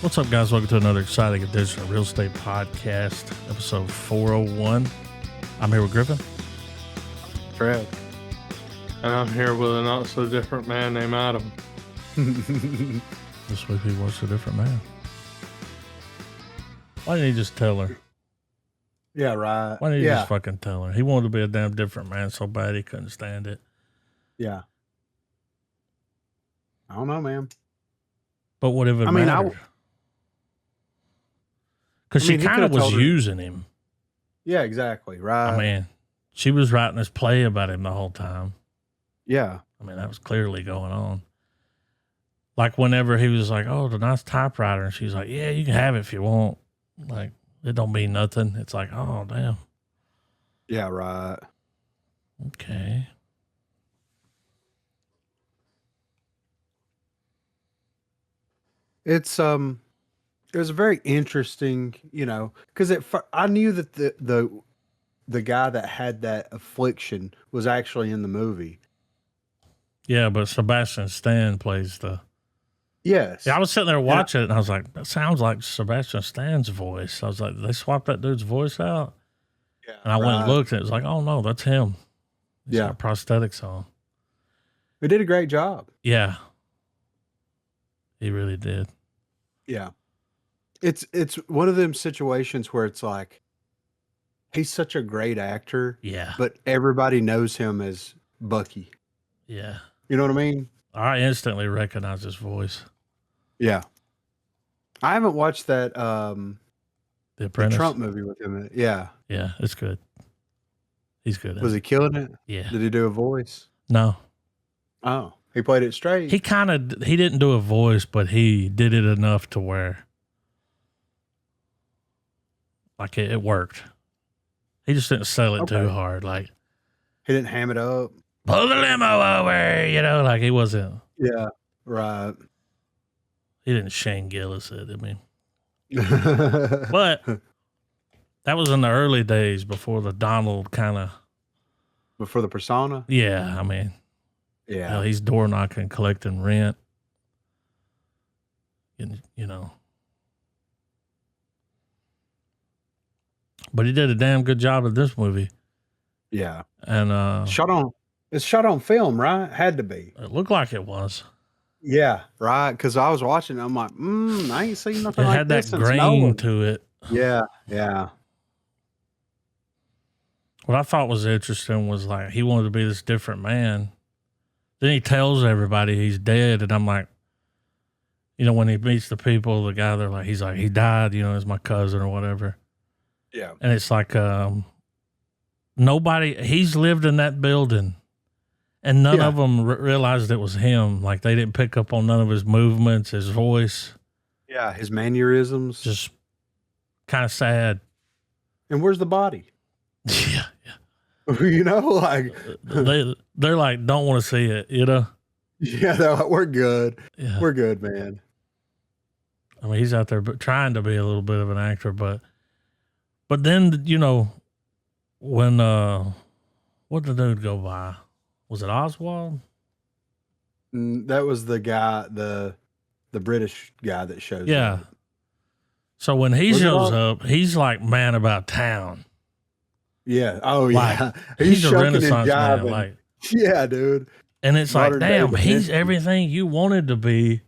What's up, guys? Welcome to another exciting edition of Real Estate Podcast, episode 401. I'm here with Griffin. Fred. And I'm here with a not so different man named Adam. This week he was a different man. Why didn't he just tell her? Yeah, right. Why didn't he just fucking tell her? He wanted to be a damn different man so bad he couldn't stand it. Yeah. I don't know, man. But what if it mattered? Because she kind of was using him. Yeah, exactly. Right. I mean, she was writing this play about him the whole time. Yeah. I mean, that was clearly going on. Like whenever he was like, oh, the nice typewriter. And she's like, yeah, you can have it if you want. Like, it don't mean nothing. It's like, oh, damn. Yeah, right. Okay. It was very interesting, because I knew that the guy that had that affliction was actually in the movie. Yeah, but Sebastian Stan plays the... Yes. Yeah, I was sitting there watching it, and I was like, that sounds like Sebastian Stan's voice. I was like, they swapped that dude's voice out? Yeah. And I went and looked, and it was like, oh, no, that's him. He's got prosthetics on. He did a great job. Yeah. He really did. Yeah. It's one of them situations where it's like, he's such a great actor. Yeah. But everybody knows him as Bucky. Yeah. You know what I mean? I instantly recognized his voice. Yeah. I haven't watched that The Apprentice. the Trump movie with him in it. Yeah. Yeah, it's good. He's good at Was it. he killing it? Yeah. Did he do a voice? No. Oh, he played it straight. He didn't do a voice, but he did it enough to where like it worked. He just didn't sell it too hard. Like, he didn't ham it up. Pull the limo over, like he wasn't. Yeah, right. He didn't Shane Gillis it. I mean, but that was in the early days before the Donald kind of. Before the persona? Yeah, I mean. Yeah. Hell, he's door knocking, collecting rent. But he did a damn good job of this movie. Yeah. And it's shot on film, right? Had to be. It looked like it was. Yeah, right. Because I was watching it, I'm like, I ain't seen nothing like this. It had that grain to it. Yeah, yeah. What I thought was interesting was like he wanted to be this different man. Then he tells everybody he's dead, and I'm like, when he meets the people, the guy, he's like, he died, is my cousin or whatever. Yeah. And it's like, he's lived in that building, and none of them realized it was him. Like, they didn't pick up on none of his movements, his voice. Yeah, his mannerisms. Just kind of sad. And where's the body? Yeah. Like they're like, don't want to see it, Yeah, they're like, we're good. Yeah. We're good, man. I mean, he's out there trying to be a little bit of an actor, but then, when, what did the dude go by? Was it Oswald? That was the guy, the British guy that shows up. Yeah. So when he shows up, he's like man about town. Yeah. Oh, yeah. He's a Renaissance man. Like, yeah, dude. And it's like, damn, he's everything you wanted to be.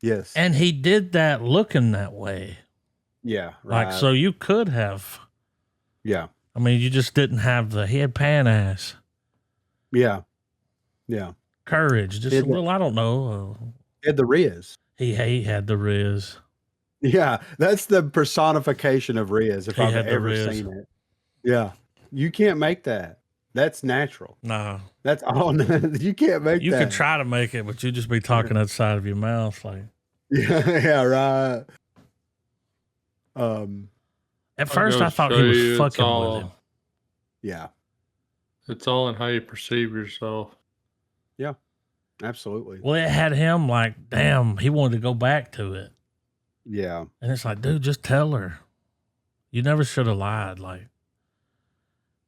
Yes. And he did that looking that way. Yeah. Right. Like, so you could have. Yeah. I mean, you just didn't have the headpan ass. Yeah. Yeah. Courage. Just a little, I don't know. He had the Riz. He had the Riz. Yeah. That's the personification of Riz, if I've ever seen it. Yeah. You can't make that. That's natural. No. That's all. You can't make that. You could try to make it, but you just be talking outside of your mouth. Like, yeah, right. At first, I thought he was fucking with him. Yeah. It's all in how you perceive yourself. Yeah, absolutely. Well, it had him like, damn, he wanted to go back to it. Yeah. And it's like, dude, just tell her. You never should have lied. Like,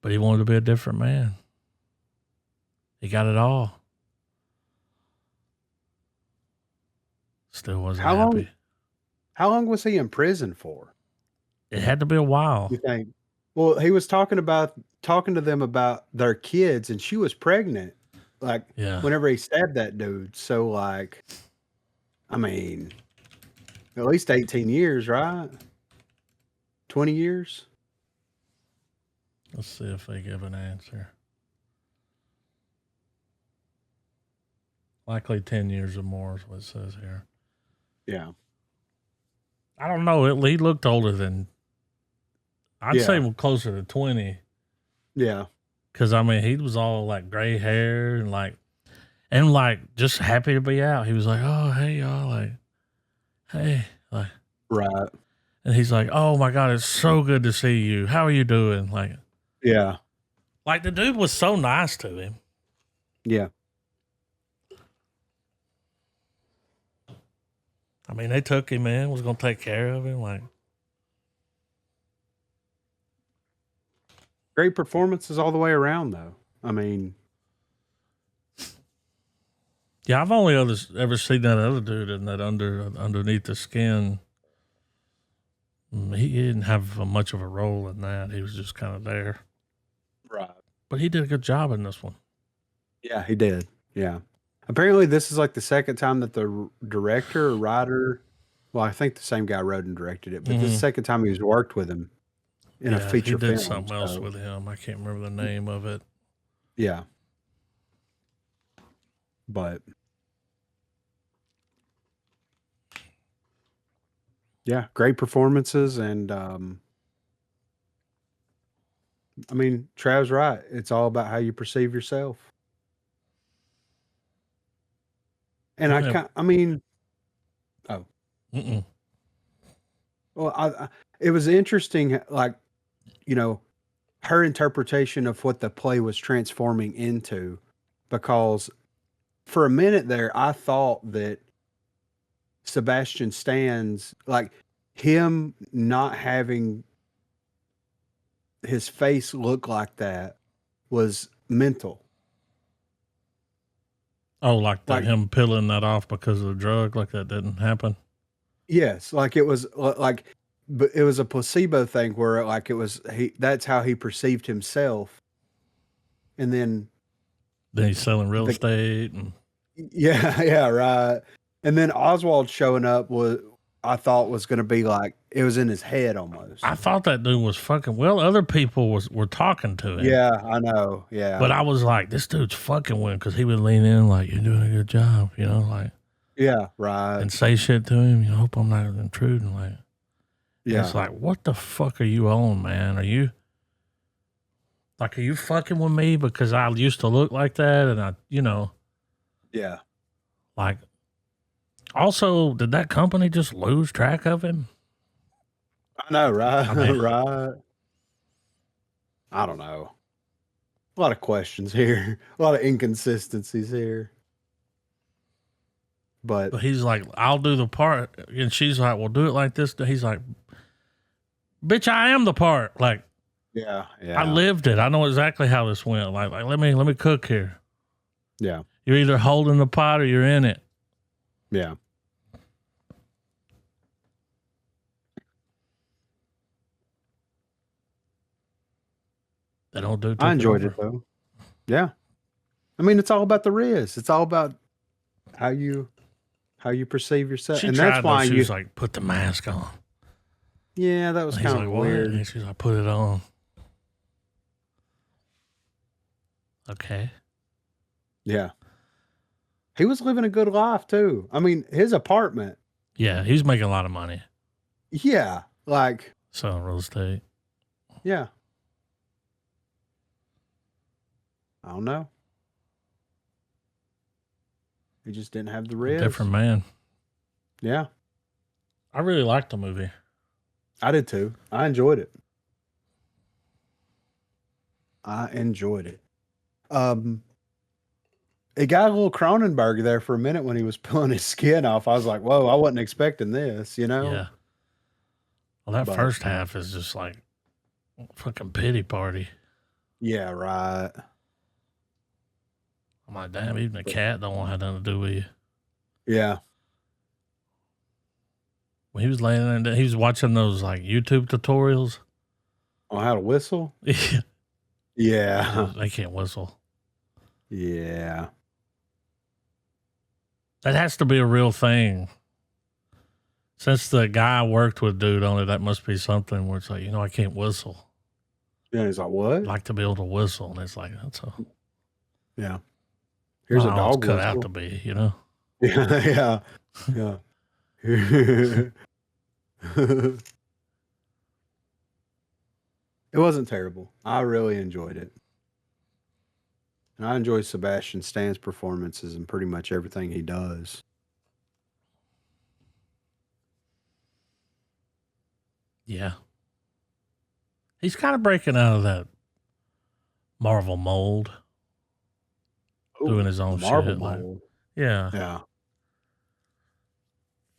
but he wanted to be a different man. He got it all. Still wasn't happy. How long was he in prison for? It had to be a while. You think? Well, he was talking to them about their kids, and she was pregnant. Like Yeah. whenever he stabbed that dude. So like, I mean, at least 18 years, right? 20 years. Let's see if they give an answer. Likely 10 years or more is what it says here. Yeah. I don't know. He looked older than, I'd Yeah. say closer to 20. Yeah. Because, I mean, he was all like gray hair and like just happy to be out. He was like, oh, hey, y'all. Like, hey. Like, Right. and he's like, oh my God, it's so good to see you. How are you doing? Yeah. Like the dude was so nice to him. Yeah. I mean, they took him in, was going to take care of him. Like, Great performances all the way around, though. I mean, yeah, I've only ever seen that other dude in that underneath the skin. He didn't have much of a role in that. He was just kind of there. right. But he did a good job in this one. Yeah, he did. Yeah. Apparently, this is like the second time that the director or writer, well, I think the same guy wrote and directed it, but this is the second time he's worked with him in a feature he did film. something else so, with him. I can't remember the name of it. Yeah. But yeah, great performances. And I mean, Trav's right. It's all about how you perceive yourself. And Yeah. I mean, oh, Mm-mm. well, it was interesting, like, you know, her interpretation of what the play was transforming into, because for a minute there, I thought that Sebastian Stan's, like, him not having his face look like that was mental. Oh, like Like, him peeling that off because of the drug, like that didn't happen. yes, like it was like, but it was a placebo thing where like it was that's how he perceived himself. And then He's selling real the, estate and yeah, right. And then Oswald showing up I thought was going to be like, it was in his head almost. I thought that dude was fucking well. Other people were talking to him. Yeah, I know. Yeah. But I was like, this dude's fucking with him because he would lean in like, you're doing a good job, like, yeah, right. and say shit to him. Hope I'm not intruding. Like, Yeah. it's like, what the fuck are you on, man? Are you fucking with me because I used to look like that? And I, Yeah. like, also, did that company just lose track of him? I know, right? I mean- right. I don't know. A lot of questions here. A lot of inconsistencies here. But he's like, I'll do the part. And she's like, well, do it like this. He's like, bitch, I am the part. Like, yeah. I lived it. I know exactly how this went. Like let me cook here. Yeah. You're either holding the pot or you're in it. Yeah. They don't do. I enjoyed it though. Yeah. I mean, it's all about the Riz. It's all about how you perceive yourself. She and tried, that's why she was like, put the mask on. Yeah, that was And he's kind of like, what? weird. And she's like, put it on. Okay. Yeah. He was living a good life too. I mean, his apartment. Yeah, he's making a lot of money Yeah. Like, selling real estate. yeah. I don't know. He just didn't have the Riz. Different man. Yeah. I really liked the movie. I did too. I enjoyed it. It got a little Cronenberg there for a minute when he was pulling his skin off. I was like, whoa, I wasn't expecting this, Yeah. Well, that But- first half is just like fucking pity party. Yeah, right. I'm like, damn, even the cat don't want to have nothing to do with you. Yeah. When he was laying in there, he was watching those like YouTube tutorials. On how to whistle? Yeah. Yeah. They can't whistle. Yeah. That has to be a real thing. Since the guy worked with dude on it, that must be something where it's like, I can't whistle. Yeah, he's like, what? I'd like to be able to whistle. And it's like, that's a. Yeah. Here's a not all it's dog cut whistle. out to be, Yeah. Yeah. It wasn't terrible. I really enjoyed it. And I enjoy Sebastian Stan's performances and pretty much everything he does. Yeah. He's kind of breaking out of that Marvel mold, doing his own Marvel shit. Like, mold. yeah. Yeah.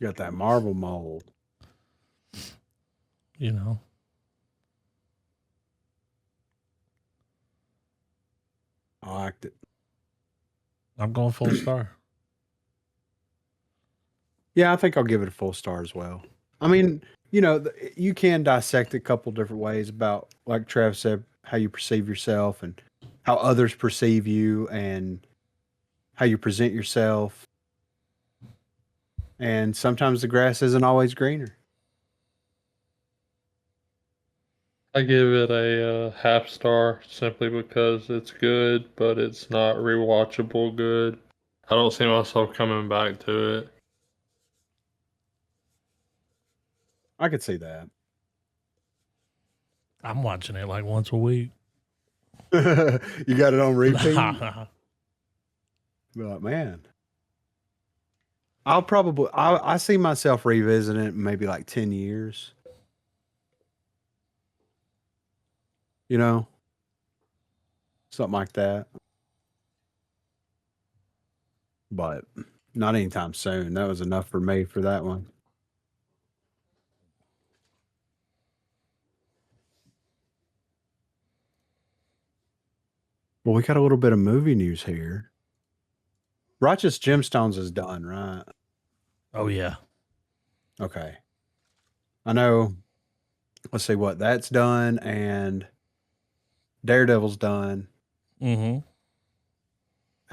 You got that Marvel mold. I liked it. I'm going full star. Yeah, I think I'll give it a full star as well. I mean, you can dissect it a couple different ways about, like Trav said, how you perceive yourself and how others perceive you and how you present yourself. And sometimes the grass isn't always greener. I give it a half star simply because it's good, but it's not rewatchable good. I don't see myself coming back to it. I could see that. I'm watching it like once a week. You got it on repeat? Be like, man. I see myself revisiting it in maybe like 10 years. Something like that. But not anytime soon. That was enough for me for that one. Well, we got a little bit of movie news here. Righteous Gemstones is done, right? Oh, yeah. Okay. I know. Let's see what that's done, and Daredevil's done, Mm-hmm.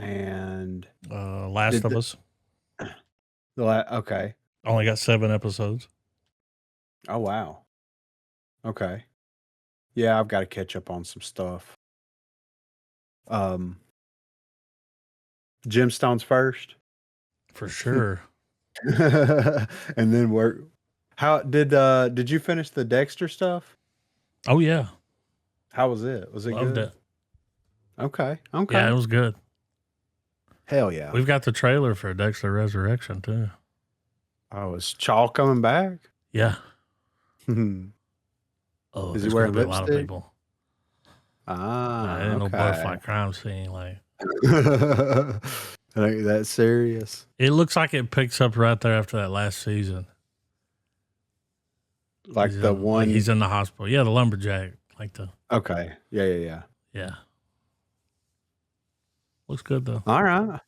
and Last of Us okay. only got 7 episodes. Oh wow. Okay. Yeah, I've got to catch up on some stuff. Gemstones first, For sure. and then work. How did you finish the Dexter stuff? Oh, yeah. How was it? Was it Loved good? it. Okay. Yeah, it was good. Hell yeah. We've got the trailer for Dexter Resurrection, too. Oh, is Chaw coming back? Yeah. Oh, Oh, is he there's wearing gonna be a lot of lipstick? people. Ah, It ain't no okay. butterfly crime scene. Like, Ain't that serious? it looks like it picks up right there after that last season. Like He's the in, one. he's in the hospital. Yeah, the lumberjack. Like the Okay. Yeah. yeah. Looks good though. All right.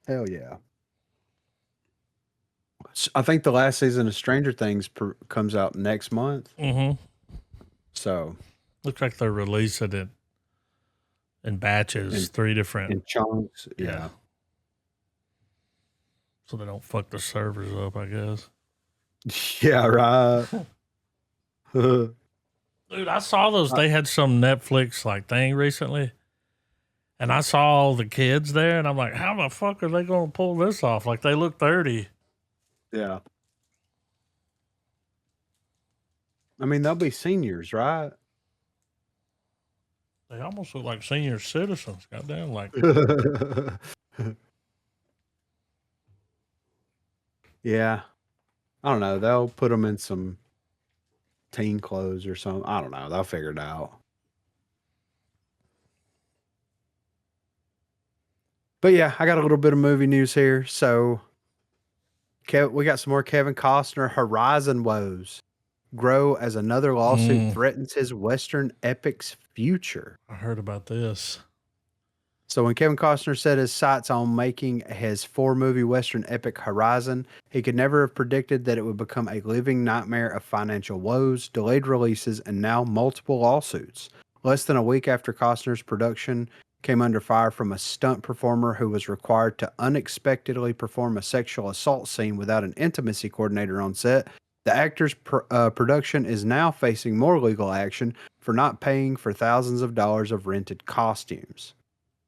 Hell yeah. I think the last season of Stranger Things comes out next month. Mm-hmm. So Looks like they're releasing it in batches, 3 different. in chunks. Yeah. So they don't fuck the servers up, I guess. Yeah, right. Dude, I saw those. They had some Netflix like thing recently, and I saw all the kids there, and I'm like, how the fuck are they going to pull this off? Like, they look 30. Yeah. I mean, they'll be seniors, right? They almost look like senior citizens. Goddamn, like. Yeah. I don't know. They'll put them in some teen clothes or something. I don't know. They'll figure it out. But yeah, I got a little bit of movie news here. So we got some more Kevin Costner Horizon woes grow as another lawsuit threatens his Western epic's future. I heard about this. So when Kevin Costner set his sights on making his 4-movie Western epic Horizon, he could never have predicted that it would become a living nightmare of financial woes, delayed releases, and now multiple lawsuits. Less than a week after Costner's production came under fire from a stunt performer who was required to unexpectedly perform a sexual assault scene without an intimacy coordinator on set, the actor's production is now facing more legal action for not paying for thousands of dollars of rented costumes.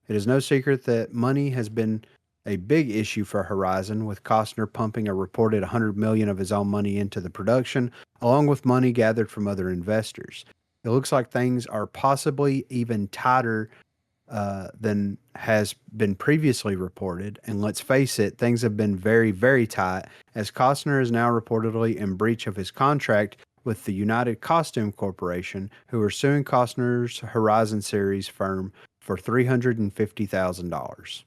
It is no secret that money has been a big issue for Horizon, with Costner pumping a reported $100 million of his own money into the production, along with money gathered from other investors. It looks like things are possibly even tighter than has been previously reported. And let's face it, things have been very, very tight, as Costner is now reportedly in breach of his contract with the United Costume Corporation, who are suing Costner's Horizon series firm for $350,000.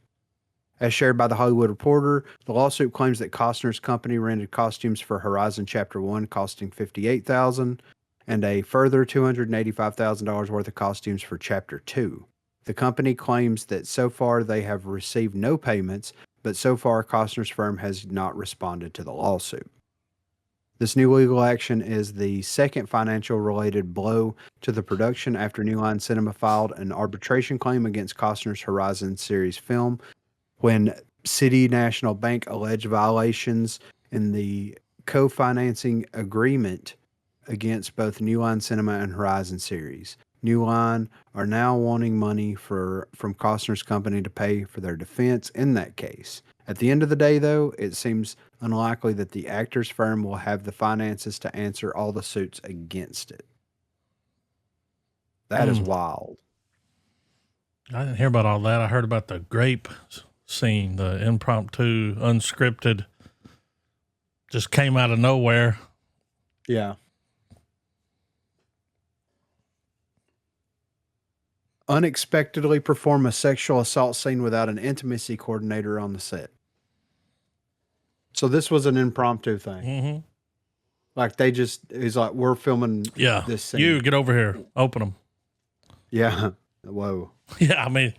As shared by The Hollywood Reporter, the lawsuit claims that Costner's company rented costumes for Horizon Chapter 1 costing $58,000 and a further $285,000 worth of costumes for Chapter 2. The company claims that so far they have received no payments, but so far Costner's firm has not responded to the lawsuit. This new legal action is the second financial-related blow to the production after New Line Cinema filed an arbitration claim against Costner's Horizon series film when City National Bank alleged violations in the co-financing agreement against both New Line Cinema and Horizon series. New Line are now wanting money from Costner's company to pay for their defense in that case. At the end of the day, though, it seems unlikely that the actor's firm will have the finances to answer all the suits against it. That is wild. I didn't hear about all that. I heard about the grape scene, the impromptu, unscripted, just came out of nowhere. Yeah. Unexpectedly perform a sexual assault scene without an intimacy coordinator on the set. So this was an impromptu thing. Mm-hmm. Like he's like, we're filming this scene. You get over here, open them. Yeah. Whoa. Yeah, I mean,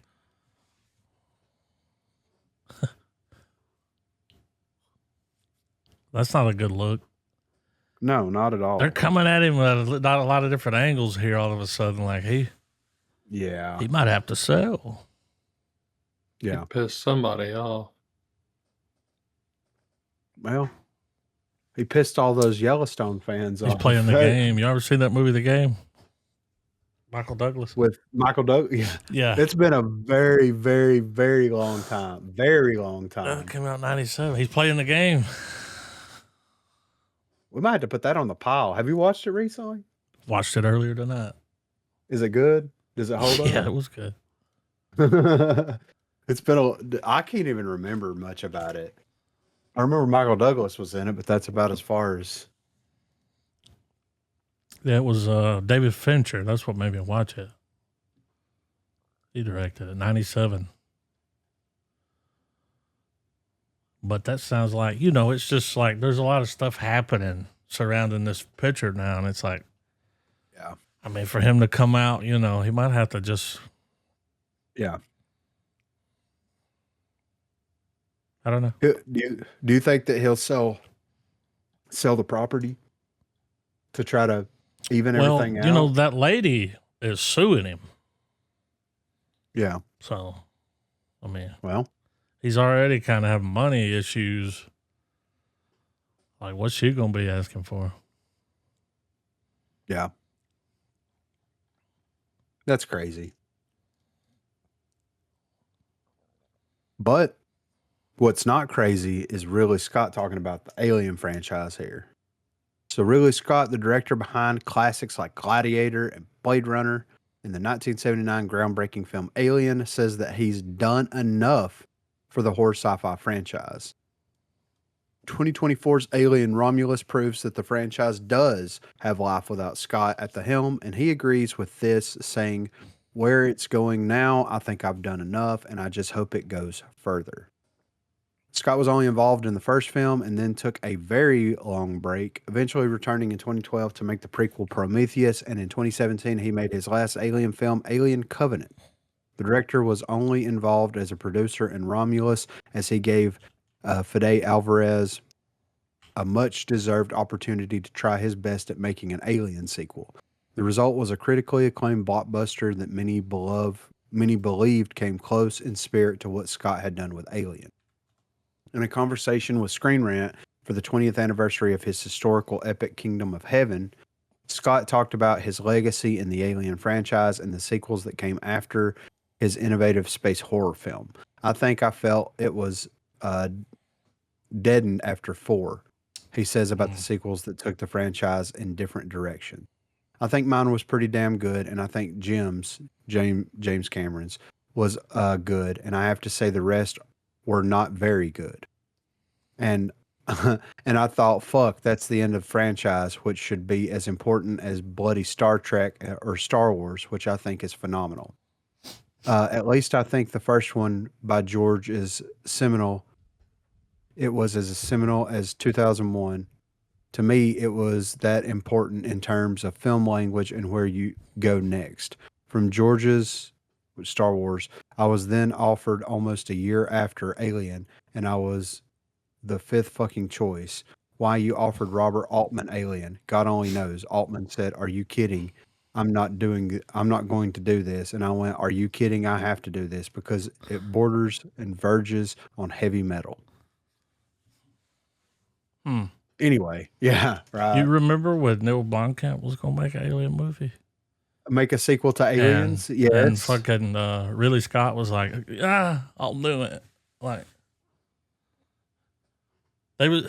that's not a good look. No, not at all. They're coming at him at a lot of different angles here all of a sudden. Like, he might have to sell. Yeah. Piss somebody off. Well, he pissed all those Yellowstone fans off. He's playing the game. You ever seen that movie, The Game? Michael Douglas. With Michael Douglas? Yeah. Yeah. It's been a very, very, very long time. Very long time. It came out in 97. He's playing the game. We might have to put that on the pile. Have you watched it recently? Watched it earlier tonight. Is it good? Does it hold up? Yeah, it was good. It's been I can't even remember much about it. I remember Michael Douglas was in it, but that's about as far as. Yeah, it was David Fincher. That's what made me watch it. He directed it, 97. But that sounds like, it's just like there's a lot of stuff happening surrounding this picture now. And it's like, yeah. I mean, for him to come out, he might have to just. Yeah. I don't know. Do you think that he'll sell the property to try to even everything out? That lady is suing him. Yeah. So, I mean, he's already kind of having money issues. Like, what's she going to be asking for? Yeah. That's crazy. But what's not crazy is Ridley Scott talking about the Alien franchise here. So Ridley Scott, the director behind classics like Gladiator and Blade Runner and the 1979 groundbreaking film Alien, says that he's done enough for the horror sci-fi franchise. 2024's Alien Romulus proves that the franchise does have life without Scott at the helm, and he agrees with this, saying, "Where it's going now, I think I've done enough, and I just hope it goes further." Scott was only involved in the first film and then took a very long break, eventually returning in 2012 to make the prequel Prometheus, and in 2017 he made his last Alien film, Alien Covenant. The director was only involved as a producer in Romulus, as he gave Fede Alvarez a much-deserved opportunity to try his best at making an Alien sequel. The result was a critically acclaimed blockbuster that many believed came close in spirit to what Scott had done with Alien. In a conversation with Screen Rant for the 20th anniversary of his historical epic Kingdom of Heaven, Scott talked about his legacy in the Alien franchise and the sequels that came after his innovative space horror film. I think I felt it was deadened after 4. He says about the sequels that took the franchise in different directions. I think mine was pretty damn good, and I think James Cameron's was good, and I have to say the rest were not very good. And and I thought, fuck, that's the end of franchise, which should be as important as bloody Star Trek or Star Wars, which I think is phenomenal. At least I think the first one by George is seminal. It was as seminal as 2001. To me, it was that important in terms of film language and where you go next. From George's Star Wars, I was then offered almost a year after Alien, and I was the 5th fucking choice. Why you offered Robert Altman Alien? God only knows. Altman said, "Are you kidding? I'm not going to do this." And I went, "Are you kidding? I have to do this because it borders and verges on heavy metal." Anyway, yeah, right. You remember when Neil Blomkamp was going to make an Alien movie? Make a sequel to Aliens? And Yes. fucking Ridley Scott was like, I'll do it. Like,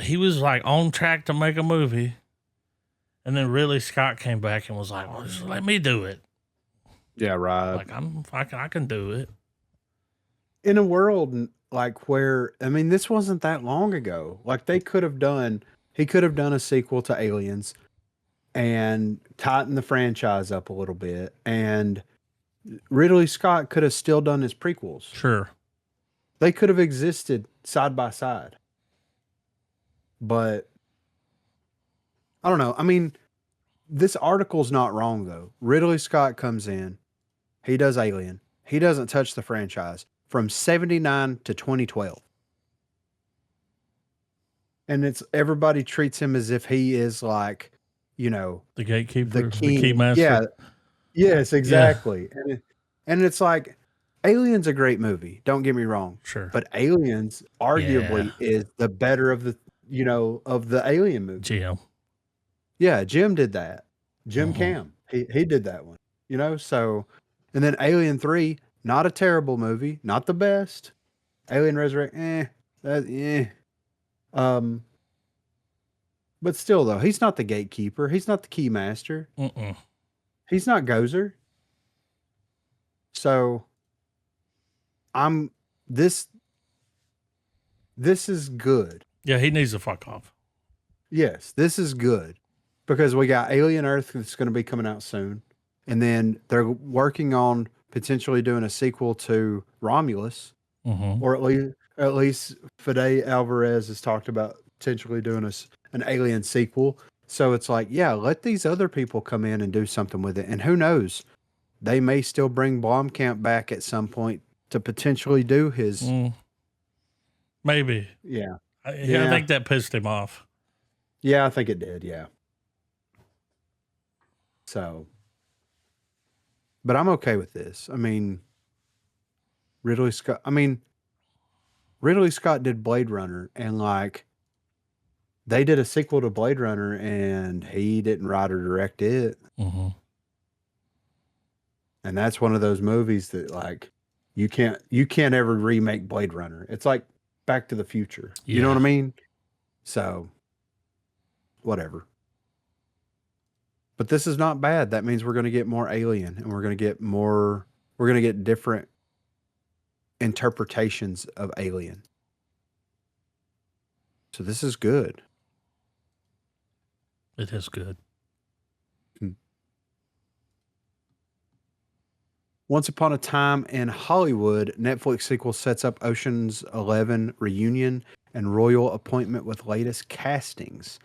he was like on track to make a movie. And then Ridley Scott came back and was like, well, just let me do it. Yeah, right. Like, I can do it. In a world like where, I mean, this wasn't that long ago. Like he could have done a sequel to Aliens and tighten the franchise up a little bit. And Ridley Scott could have still done his prequels. Sure. They could have existed side by side. But I don't know. I mean, this article's not wrong though. Ridley Scott comes in. He does Alien. He doesn't touch the franchise from 79 to 2012. And it's everybody treats him as if he is like, you know, the gatekeeper, the key master. Yeah. Yes, exactly. Yeah. And it's like Alien's a great movie. Don't get me wrong. Sure. But Aliens arguably is the better of the, you know, of the Alien movie. Jim. Yeah, Jim did that. Jim Cam. He did that one. You know, so and then Alien 3, not a terrible movie, not the best. Alien Resurrect, but still though, he's not the gatekeeper. He's not the key master. He's not Gozer. So this is good. Yeah, he needs to fuck off. Yes, this is good because we got Alien Earth that's going to be coming out soon. And then they're working on potentially doing a sequel to Romulus, or at least Fede Alvarez has talked about potentially doing an Alien sequel. So it's like, yeah, let these other people come in and do something with it. And who knows, they may still bring Blomkamp back at some point to potentially do his. Maybe. Yeah. I think that pissed him off. Yeah, I think it did. Yeah. So, but I'm okay with this. I mean, Ridley Scott did Blade Runner, and like they did a sequel to Blade Runner and he didn't write or direct it. And that's one of those movies that like you can't ever remake Blade Runner. It's like Back to the Future. Yeah. You know what I mean? So whatever. But this is not bad. That means we're going to get more Alien, and we're going to get different interpretations of Alien. So this is good. It is good. Once Upon a Time in Hollywood, Netflix sequel sets up Ocean's 11 reunion and royal appointment with latest castings.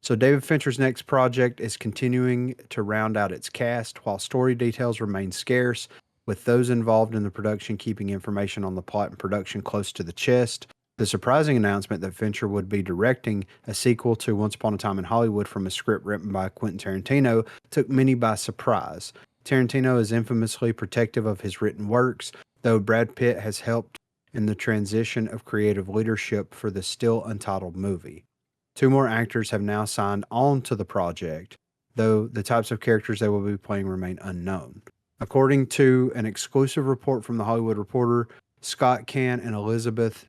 So David Fincher's next project is continuing to round out its cast while story details remain scarce. with those involved in the production keeping information on the plot and production close to the chest. The surprising announcement that Fincher would be directing a sequel to Once Upon a Time in Hollywood from a script written by Quentin Tarantino took many by surprise. Tarantino is infamously protective of his written works, though Brad Pitt has helped in the transition of creative leadership for the still untitled movie. 2 more actors have now signed on to the project, though the types of characters they will be playing remain unknown. According to an exclusive report from The Hollywood Reporter, Scott Caan and Elizabeth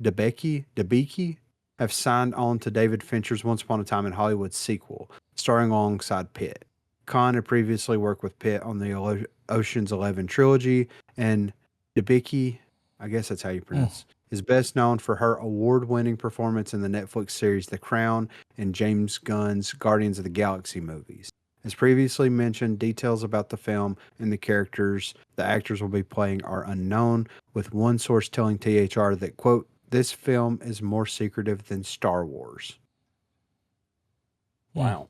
Debicki have signed on to David Fincher's Once Upon a Time in Hollywood sequel, starring alongside Pitt. Caan had previously worked with Pitt on the Ocean's 11 trilogy, and Debicki, I guess that's how you pronounce, is best known for her award-winning performance in the Netflix series The Crown and James Gunn's Guardians of the Galaxy movies. As previously mentioned, details about the film and the characters the actors will be playing are unknown, with one source telling THR that, quote, "This film is more secretive than Star Wars." Wow.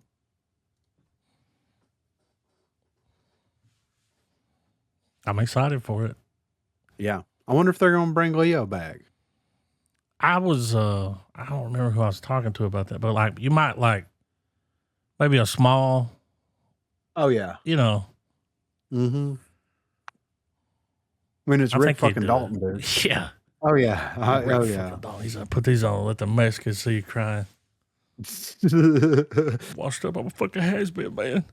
I'm excited for it. Yeah. I wonder if they're going to bring Leo back. I was, I don't remember who I was talking to about that, but like, you might like maybe a small, Oh, yeah. you know. Mm-hmm. When it's I Rick think he'd fucking do Dalton, it. dude. Yeah. Oh, yeah. Oh, Rick yeah. fucking Dalton. He's like, put these on, let the Mexicans see you crying. Washed up, I'm a fucking has-been, man.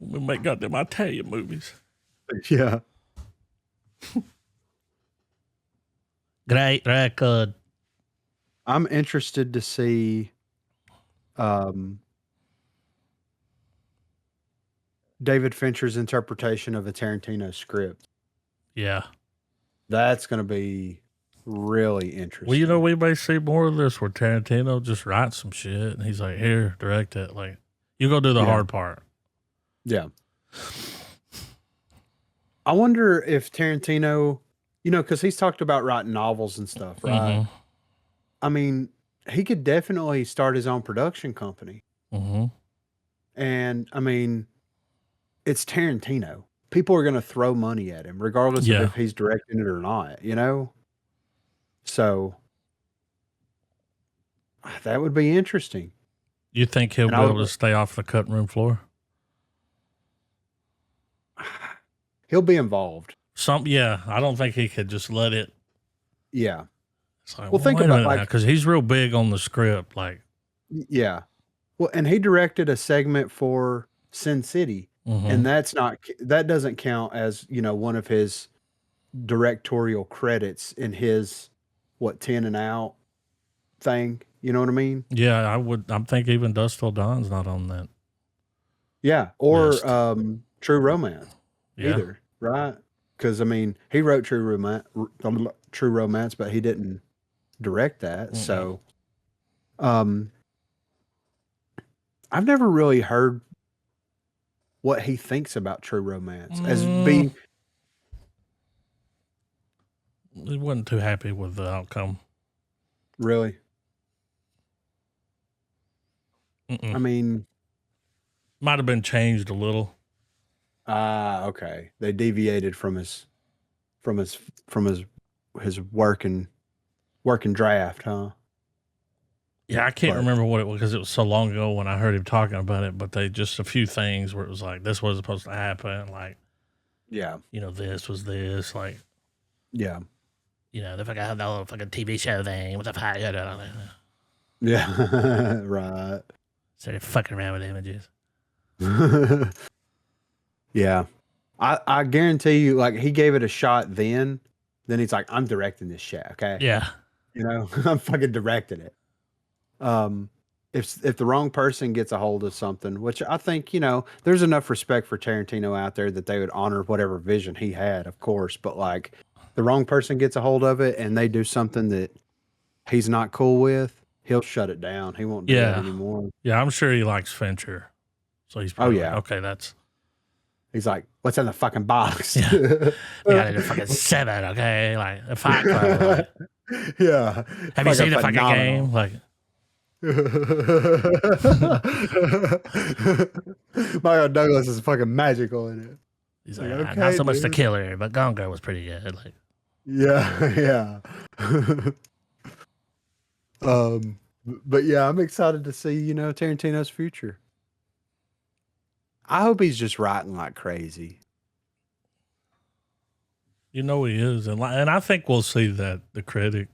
We make goddamn Italian movies. Yeah. Great record. I'm interested to see David Fincher's interpretation of a Tarantino script. Yeah. That's going to be really interesting. Well, you know, we may see more of this where Tarantino just writes some shit and he's like, here, direct it. Like, you go do the hard part. Yeah. I wonder if Tarantino, you know, because he's talked about writing novels and stuff, right? Mhm. I mean, he could definitely start his own production company. Mm-hmm. And I mean, it's Tarantino. People are going to throw money at him, regardless Yeah. of if he's directing it or not, you know? So that would be interesting. You think he'll And be I able would- to stay off the cutting room floor? He'll be involved. Yeah. I don't think he could just let it. Yeah. It's like, Well, think about, like- because he's real big on the script. Like, Yeah. Well, and he directed a segment for Sin City, mhm. and that doesn't count as, you know, one of his directorial credits in his 10 and out thing. You know what I mean? Yeah, I'm thinking even Dust Till Dawn's not on that. Yeah. Or List. True Romance Yeah. either, right? Because I mean, he wrote True Romance, but he didn't direct that. So, I've never really heard what he thinks about True Romance as being. He wasn't too happy with the outcome. Really? Mm-mm. I mean, Might have been changed a little. okay. They deviated from his working draft, huh? Yeah, I can't But- remember what it was because it was so long ago when I heard him talking about it, but they just a few things where it was like, this was supposed to happen. Like, Yeah. you know, this was this. Like, Yeah. you know, the fucking TV show thing. What the fuck? Yeah. Right. Started fucking around with images. Yeah. I guarantee you, like, he gave it a shot then he's like, I'm directing this shit, okay? Yeah. You know, I'm fucking directing it. If the wrong person gets a hold of something, which I think, you know, there's enough respect for Tarantino out there that they would honor whatever vision he had, of course, but like the wrong person gets a hold of it and they do something that he's not cool with, he'll shut it down. He won't do that Yeah. anymore. Yeah, I'm sure he likes Fincher. So he's probably yeah. like, okay, that's. He's like, what's in the fucking box? Yeah. We got to do fucking 7, okay? Like, a Fight Club. Like, Yeah. have you seen the Fucking fucking phenomenal. game? Like, Michael Douglas is fucking magical in it. He's Like, like, not okay, so much the dude. killer, but Gone Girl was pretty good. Like, Yeah, yeah. But yeah, I'm excited to see, Tarantino's future. I hope he's just writing like crazy. he is, and I think we'll see that the critic.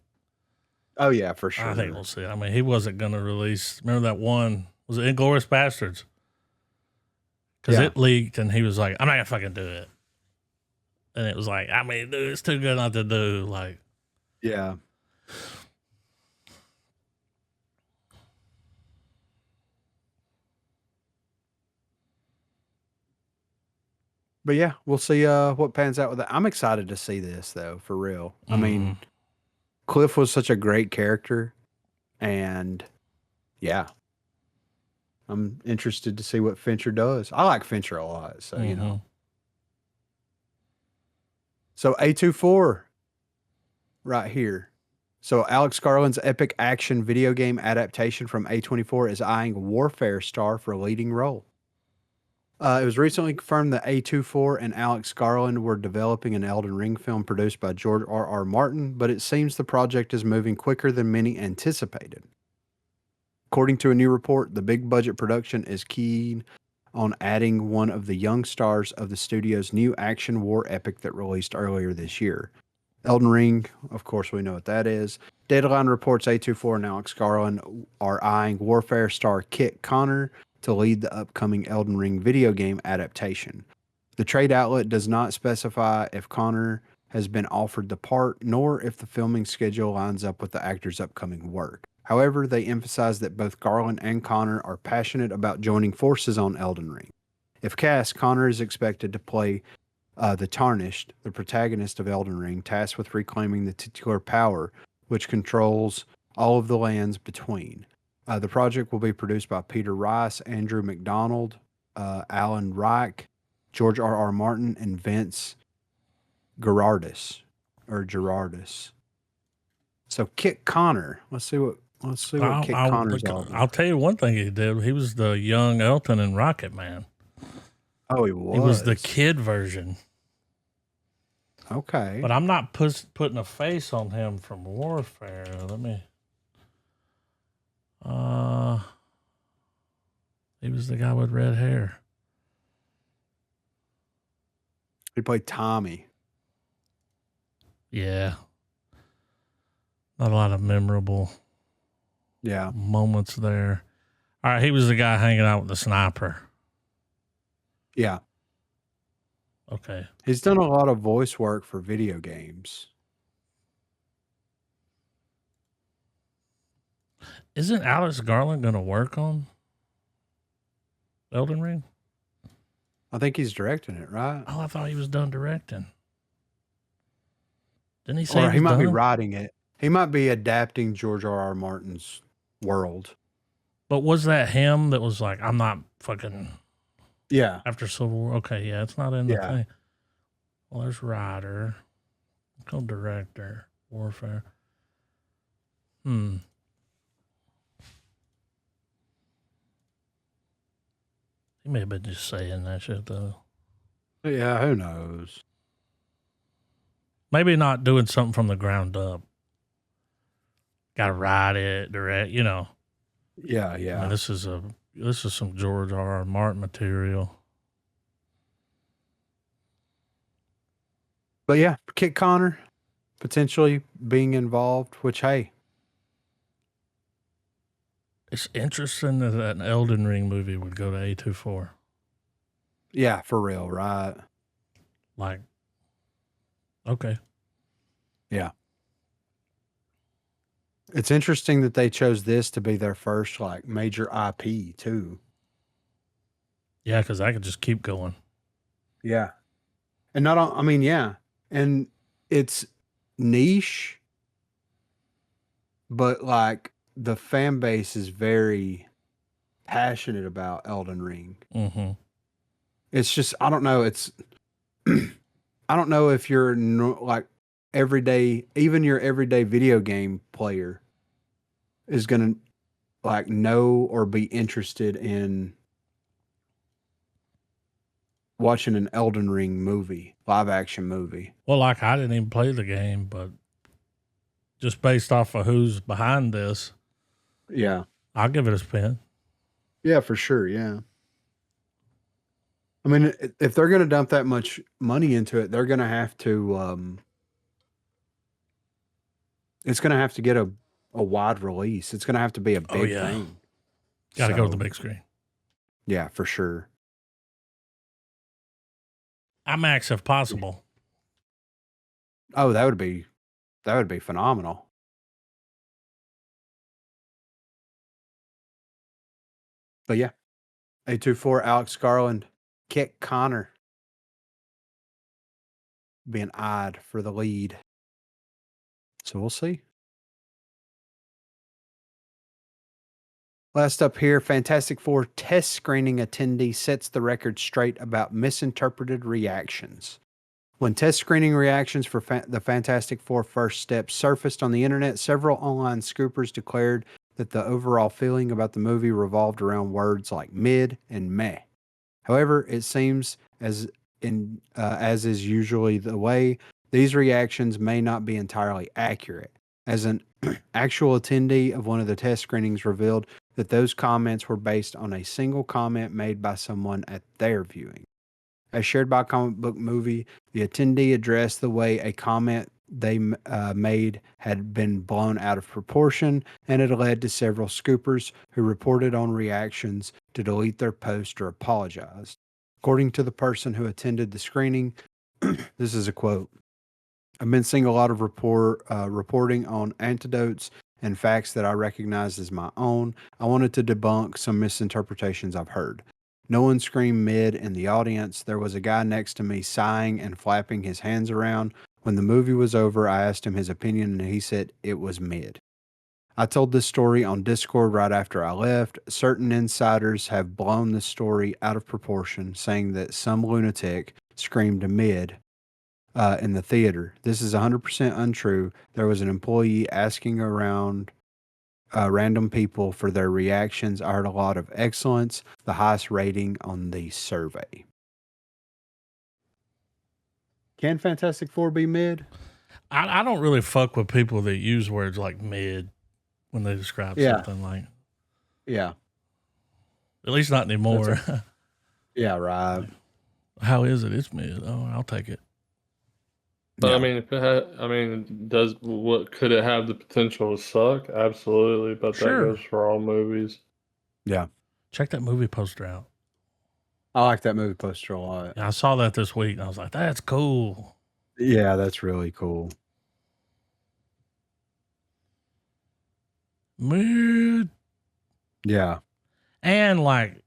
Oh yeah, for sure. I think we'll see. I mean, he wasn't going to release. Remember that one? Was it Inglourious Bastards? Because Yeah. it leaked, and he was like, "I'm not gonna fucking do it." And it was like, I mean, dude, it's too good not to do. Like, Yeah. But yeah, we'll see what pans out with that. I'm excited to see this though, for real. I mean, Cliff was such a great character, and yeah, I'm interested to see what Fincher does. I like Fincher a lot, so you know. So A24 right here. So Alex Garland's epic action video game adaptation from A24 is eyeing Warfare star for a leading role. It was recently confirmed that A24 and Alex Garland were developing an Elden Ring film produced by George R.R. Martin, but it seems the project is moving quicker than many anticipated. According to a new report, the big budget production is keen on adding one of the young stars of the studio's new action war epic that released earlier this year. Elden Ring, of course, we know what that is. Deadline reports A24 and Alex Garland are eyeing Warfare star Kit Connor to lead the upcoming Elden Ring video game adaptation. The trade outlet does not specify if Connor has been offered the part, nor if the filming schedule lines up with the actor's upcoming work. However, they emphasize that both Garland and Connor are passionate about joining forces on Elden Ring. If cast, Connor is expected to play the Tarnished, the protagonist of Elden Ring, tasked with reclaiming the titular power, which controls all of the lands between. The project will be produced by Peter Rice, Andrew McDonald, Alan Reich, George R.R. Martin, and Vince Gerardis. So Kit Connor. Let's see what Kit Connor's all about. I'll tell you one thing he did. He was the young Elton in Rocket Man. Oh, he was. He was the kid version. Okay. But I'm not putting a face on him from Warfare. Let me. He was the guy with red hair. He played Tommy. Yeah. Not a lot of memorable moments there. All right, he was the guy hanging out with the sniper. Yeah. Okay. He's done a lot of voice work for video games. Isn't Alex Garland going to work on Elden Ring? I think he's directing it, right? Oh, I thought he was done directing. Didn't he say Or he might be done? writing it. He might be adapting George R.R. Martin's world. But was that him that was like, I'm not fucking... Yeah. After Civil War? Okay, yeah, it's not in the thing. Well, there's writer. Called director. Warfare. He may have been just saying that shit, though. Yeah, who knows? Maybe not doing something from the ground up. Got to write it, direct, you know. Yeah, yeah. I mean, this is some George R.R. Martin material. But yeah, Kit Connor potentially being involved, which, hey. It's interesting that an Elden Ring movie would go to A24. Yeah, for real, right? Like, okay. Yeah. It's interesting that they chose this to be their first, like, major IP, too. Yeah, because I could just keep going. Yeah. And yeah. And it's niche, but, like, the fan base is very passionate about Elden Ring. Mm-hmm. It's just, I don't know. It's, I don't know if you're like everyday, even your everyday video game player is going to like know or be interested in watching an Elden Ring movie, live action movie. Well, like I didn't even play the game, but just based off of who's behind this, Yeah. I'll give it a spin. Yeah, for sure. Yeah. I mean, if they're going to dump that much money into it, they're going to have to, it's going to have to get a wide release. It's going to have to be a Oh, big yeah. thing. Got to go to the So, big screen. Yeah, for sure. IMAX if possible. Oh, that would be phenomenal. But yeah, 824 Alex Garland, Kit Connor being eyed for the lead. So we'll see. Last up here, Fantastic Four test screening attendee sets the record straight about misinterpreted reactions. When test screening reactions for the Fantastic Four First Step surfaced on the internet, several online scoopers declared that the overall feeling about the movie revolved around words like mid and meh. However, it seems as is usually the way, these reactions may not be entirely accurate. As an actual attendee of one of the test screenings revealed that those comments were based on a single comment made by someone at their viewing. As shared by Comic Book Movie, the attendee addressed the way a comment they made had been blown out of proportion, and it led to several scoopers who reported on reactions to delete their post or apologize. According to the person who attended the screening, this is a quote: "I've been seeing a lot of reporting on anecdotes and facts that I recognize as my own. I wanted to debunk some misinterpretations I've heard. No one screamed mid in the audience. There was a guy next to me sighing and flapping his hands around. When the movie was over, I asked him his opinion and he said it was mid. I told this story on Discord right after I left. Certain insiders have blown this story out of proportion, saying that some lunatic screamed mid in the theater. This is 100% untrue. There was an employee asking around random people for their reactions. I heard a lot of excellence, the highest rating on the survey." Can Fantastic Four be mid? I don't really fuck with people that use words like mid when they describe Yeah. something like. Yeah. At least not anymore. Yeah, right. How is it? It's mid. Oh, I'll take it. But Yeah. I mean, if it had, I mean, could it have the potential to suck? Absolutely, but Sure. that goes for all movies. Yeah. Check that movie poster out. I like that movie poster a lot. Yeah, I saw that this week and I was like, that's cool. Yeah, that's really cool. Mid. Yeah. And like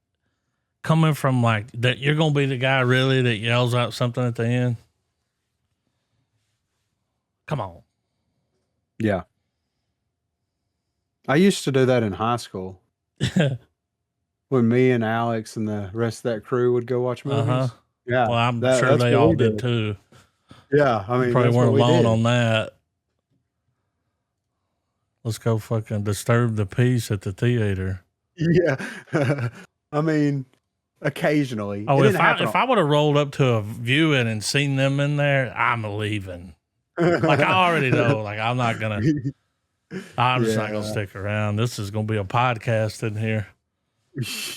coming from like that, you're gonna be the guy really that yells out something at the end. Come on. Yeah. I used to do that in high school when me and Alex and the rest of that crew would go watch movies. Uh-huh. Yeah. Well, I'm that- sure that's they what all we did too. Yeah. I mean, You probably that's weren't what we alone did. on that. Let's go fucking disturb the peace at the theater. Yeah. I mean, occasionally. Oh, It if didn't I happen would have rolled up to a viewing and seen them in there, I'm leaving. Like I already know. Like I'm not gonna. I'm just not gonna Yeah. stick around. This is gonna be a podcast in here.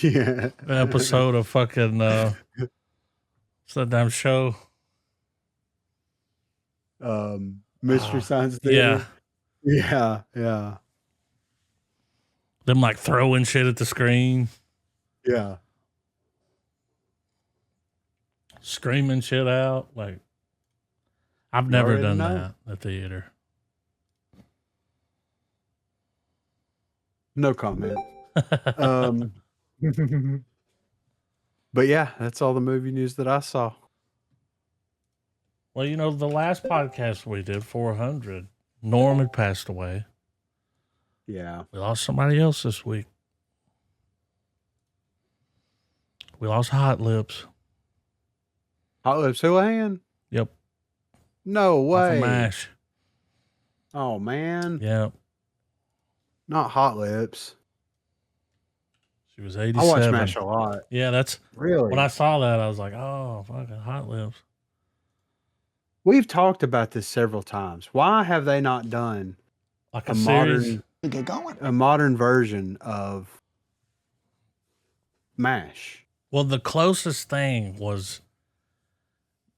Yeah. An episode of fucking what's that damn show? Mystery Science Yeah. Theater. Yeah. Yeah. Them like throwing shit at the screen, Yeah. screaming shit out. Like I've You never already done know. that at theater. No comment. But yeah, that's all the movie news that I saw. Well, you know, the last podcast we did, 400, Norm had passed away. Yeah. We lost somebody else this week. We lost Hot Lips. Hot Lips Houlihan? Yep. No Off of way. MASH. Oh man. Yep. Not Hot Lips. She was I 87. watch MASH a lot. Yeah, that's Really? when I saw that. I was like, oh, fucking Hot Lips. We've talked about this several times. Why have they not done Like a a series. modern version of MASH? Well, the closest thing was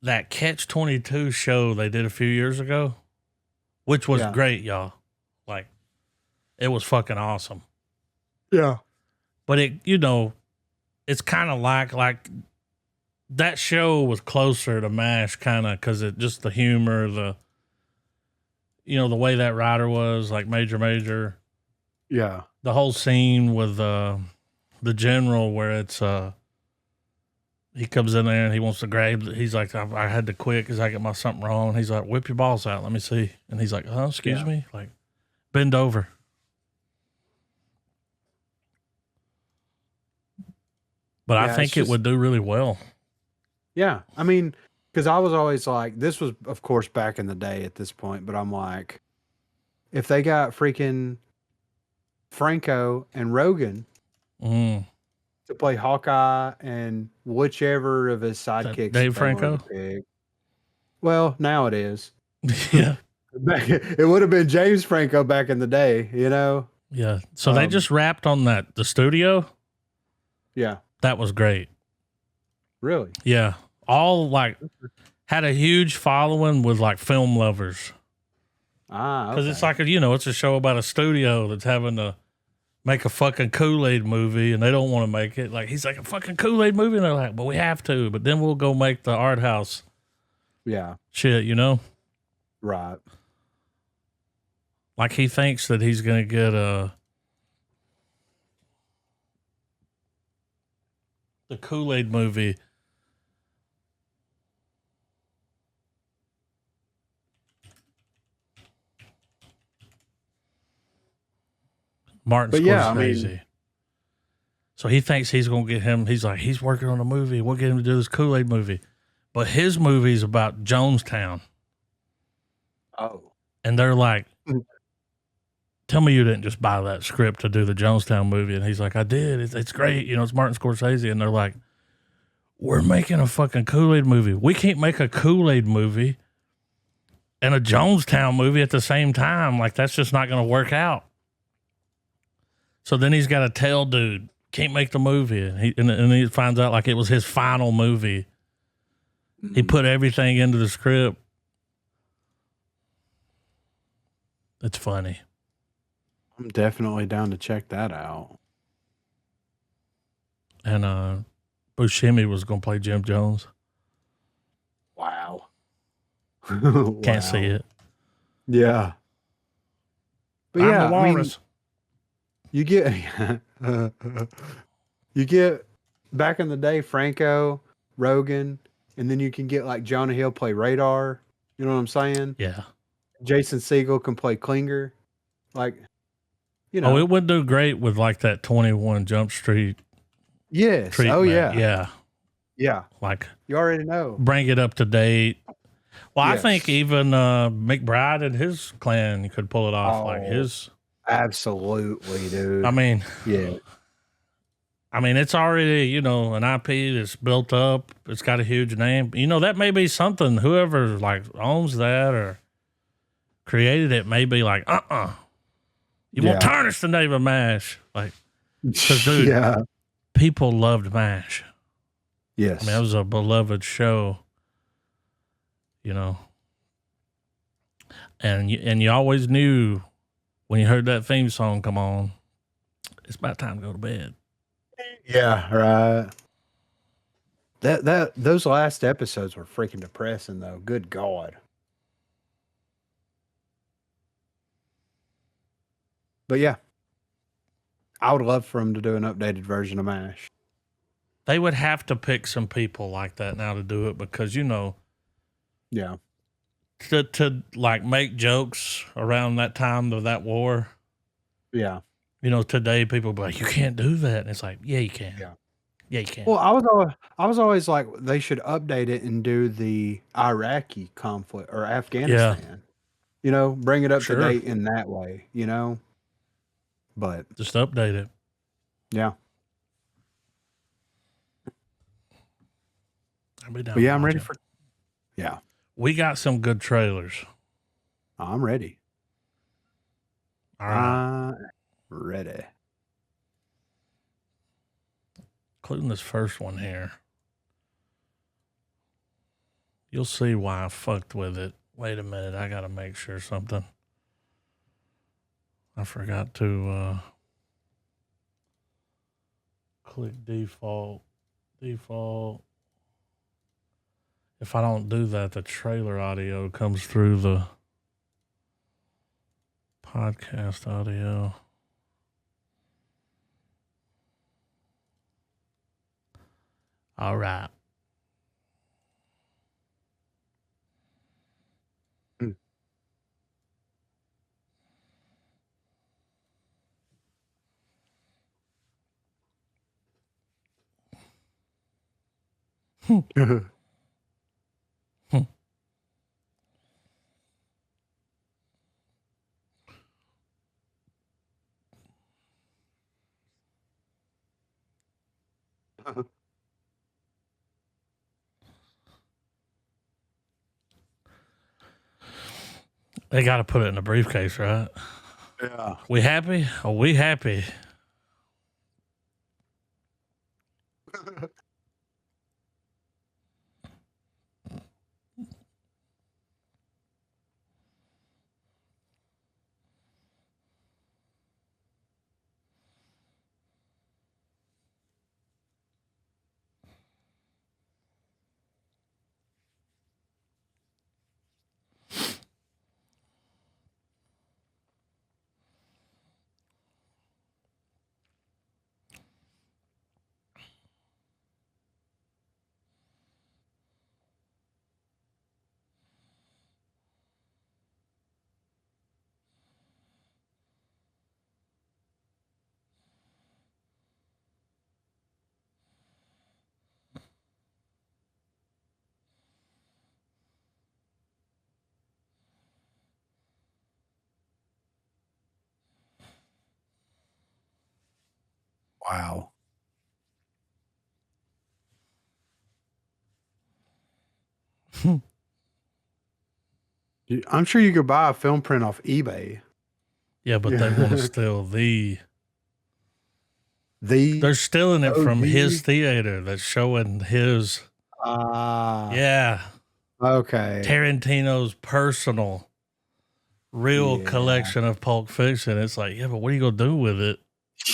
that Catch 22 show they did a few years ago, which was Yeah. great, y'all. Like, it was fucking awesome. Yeah. But it, you know, it's kind of like that show was closer to MASH, kind of, because it just the humor, the, you know, the way that writer was, like Major. Yeah. The whole scene with the general where it's he comes in there and he wants to grab. He's like, I had to quit because I got my something wrong. He's like, whip your balls out, let me see. And he's like, excuse Yeah. me, like, bend over. But Yeah, I it's think it just- would do really well. Yeah. I mean, because I was always like, this was, of course, back in the day at this point, but I'm like, if they got freaking Franco and Rogan Mm. to play Hawkeye and whichever of his sidekicks Dave they wanted Franco? to pick. Well, now it is. Yeah. It would have been James Franco back in the day, you know? Yeah. So they just wrapped on the studio. Yeah. That was great. Really? Yeah. All like had a huge following with like film lovers. Because it's like, it's a show about a studio that's having to make a fucking Kool-Aid movie and they don't want to make it. Like, he's like, a fucking Kool-Aid movie? And they're like, but we have to. But then we'll go make the art house Yeah. shit, you know? Right. Like, he thinks that he's going to get the Kool-Aid movie. Martin But Scorsese. yeah, I mean- So he thinks he's going to get him. He's like, he's working on a movie. We'll get him to do this Kool-Aid movie. But his movie's about Jonestown. Oh. And they're like, Mm. tell me you didn't just buy that script to do the Jonestown movie. And he's like, I did. It's great. It's Martin Scorsese. And they're like, we're making a fucking Kool-Aid movie. We can't make a Kool-Aid movie and a Jonestown movie at the same time. Like, that's just not going to work out. So then he's got to tell dude, can't make the movie. And he finds out like it was his final movie. He put everything into the script. It's funny. I'm definitely down to check that out. And Buscemi was going to play Jim Jones. Wow. Can't see it. Yeah. But I'm yeah, the I mean, walrus. you get back in the day, Franco, Rogan, and then you can get like Jonah Hill play Radar. You know what I'm saying? Yeah. Jason Segel can play Klinger. Like, you know. Oh, it would do great with like that 21 Jump Street yes. treatment. Oh, yeah. Yeah. Yeah. Like, You already know. bring it up to date. Well, I Yes. think even McBride and his clan could pull it off. Like Oh. his, Absolutely, dude. I mean, yeah. it's already, an IP that's built up. It's got a huge name. That may be something whoever like owns that or created it may be like, you won't Yeah. tarnish the name of MASH. Like, 'cause, dude, yeah. people loved MASH. Yes. It was a beloved show, and you always knew when you heard that theme song come on, it's about time to go to bed. Yeah, right. Those last episodes were freaking depressing though. Good God. But yeah. I would love for them to do an updated version of MASH. They would have to pick some people like that now to do it because Yeah. to like make jokes around that time of that war. Yeah. Today people be like, you can't do that, and it's like, yeah, you can. Yeah. Yeah, you can. Well, I was always like they should update it and do the Iraqi conflict or Afghanistan. Bring it up Sure. to date in that way, But Just update it. yeah. I'll be down But to yeah, I'm watch ready it. for. Yeah, We got some good trailers. I'm ready. All right. Ready. Including this first one here. You'll see why I fucked with it. Wait a minute, I gotta make sure something. I forgot to click default. Default. If I don't do that, the trailer audio comes through the podcast audio. All right. They got to put it in a briefcase, right? Yeah. We happy? Are we happy? Wow. I'm sure you could buy a film print off eBay. Yeah, but they want to steal the. The They're stealing it from OG? his theater that's showing his. Yeah. Okay. Tarantino's personal, real Yeah. collection of Pulp Fiction. It's like, yeah, but what are you going to do with it?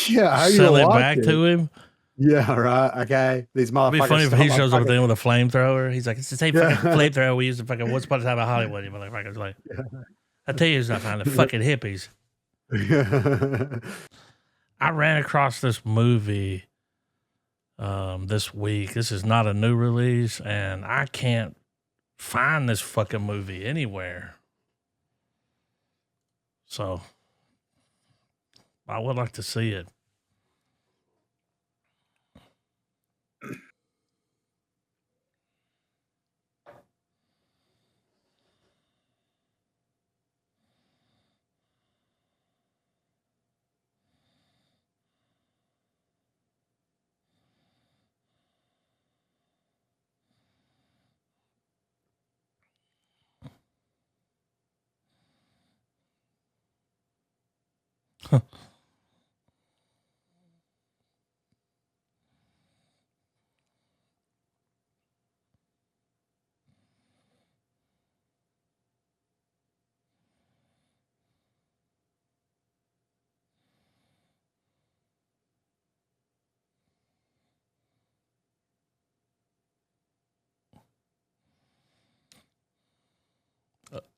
Yeah, how you Sell gonna it watch back it? to him? Yeah, right. Okay. These motherfuckers. It'd be funny if he stole my shows up at the fucking- end with a flamethrower. He's like, it's the same Yeah. fucking flamethrower we used to fucking Once Upon a Time in Hollywood, you motherfuckers. Like, I tell you, it's not fine. The fucking hippies. I ran across this movie this week. This is not a new release, and I can't find this fucking movie anywhere. So I would like to see it.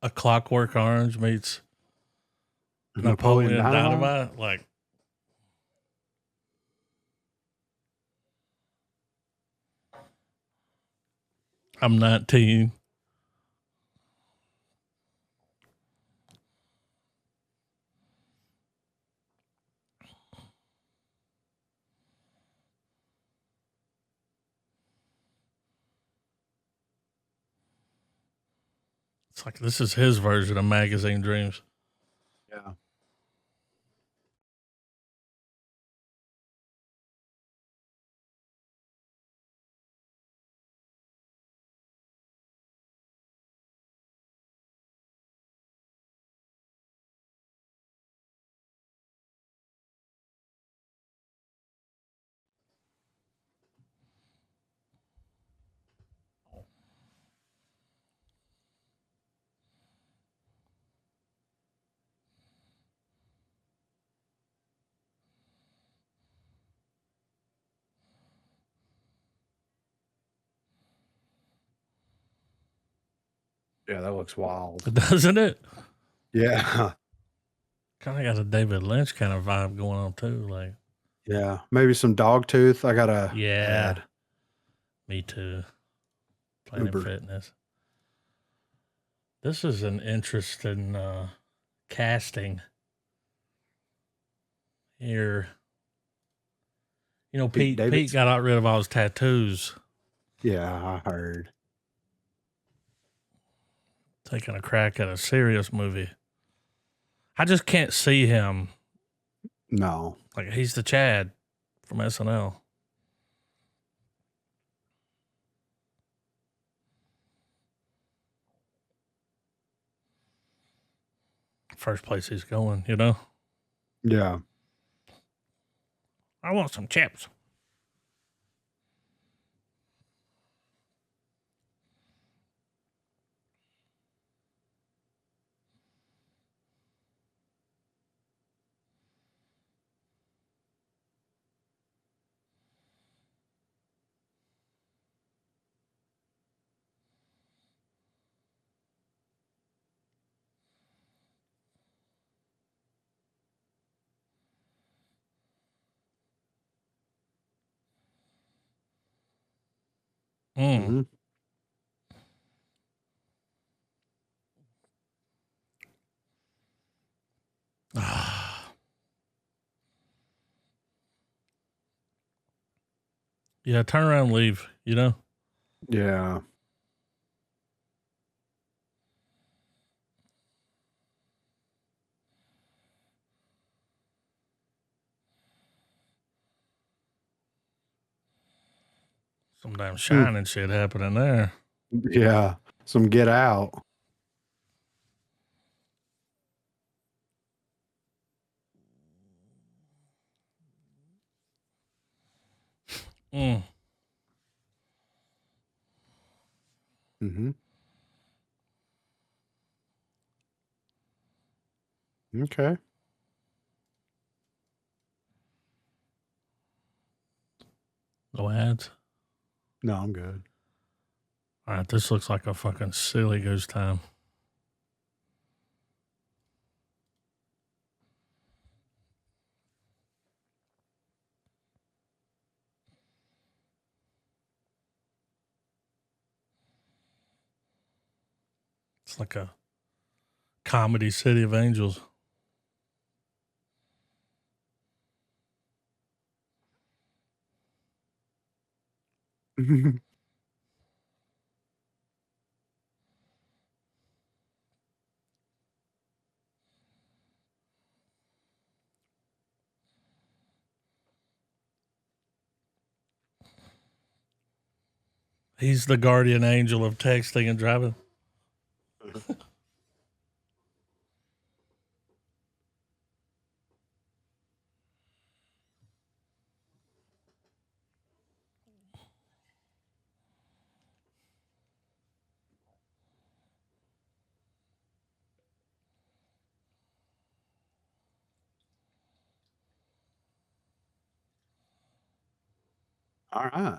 A Clockwork Orange meets Napoleon Dynamite. Like, I'm 19. It's like this is his version of Magazine Dreams. Yeah. Yeah, that looks wild. Doesn't it? Yeah. Kind of got a David Lynch kind of vibe going on too. Like, Yeah. Maybe some dog tooth. I gotta yeah, add me too. Planet Uber. Fitness. This is an interesting casting here. You know, Pete Pete Davidson. got rid of all his tattoos, Yeah, I heard. taking a crack at a serious movie. I just can't see him. No. Like, he's the Chad from SNL. First place he's going, you know? Yeah. I want some chips. Hmm. Yeah, turn around and leave, you know? Yeah. Some damn shining shit happening there. Yeah. Some Get Out. Mm. Mm-hmm. Okay. No ads. No, I'm good. All right, this looks like a fucking silly goose time. It's like a comedy City of Angels. He's the guardian angel of texting and driving. All right.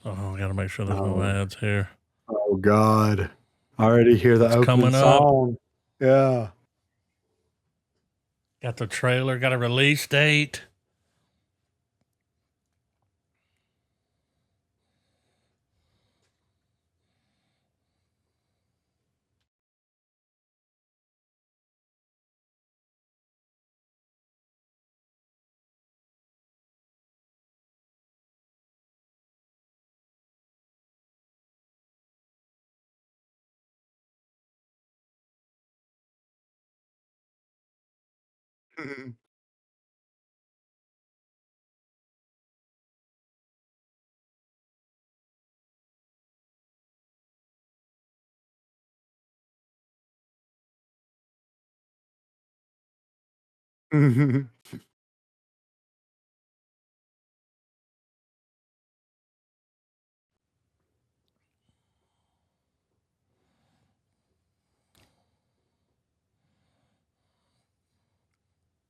Oh, I got to make sure there's no Oh. ads here. Oh God. I already hear the It's opening coming up. song. Yeah. Got the trailer, got a release date.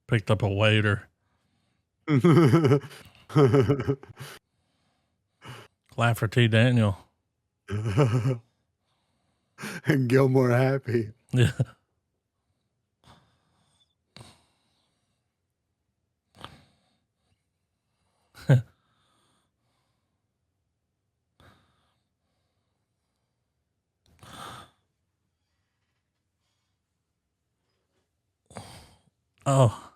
Picked up a waiter. Lafferty Daniel. and Gilmore happy. Yeah. Oh.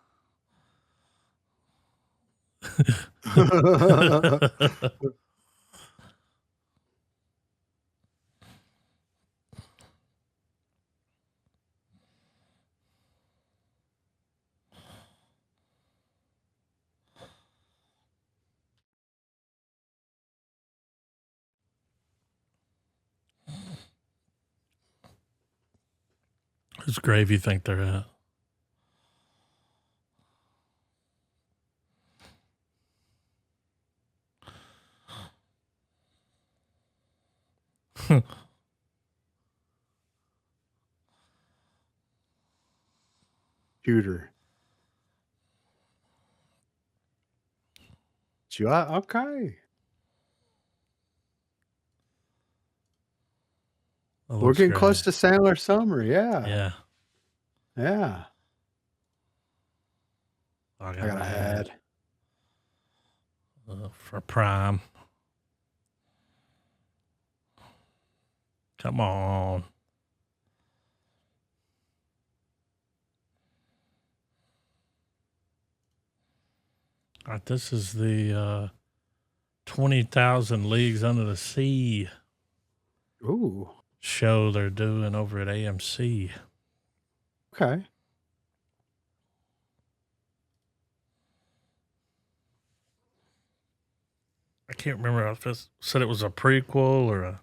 Whose grave you think they're at? Shooter. Okay. That We're looks getting great. close to Sandler Summer. Yeah. Yeah. Yeah. I I got a hat. For Prime. Come on. All right, this is the 20,000 Leagues Under the Sea Ooh. show they're doing over at AMC. Okay. I can't remember if it said it was a prequel or a.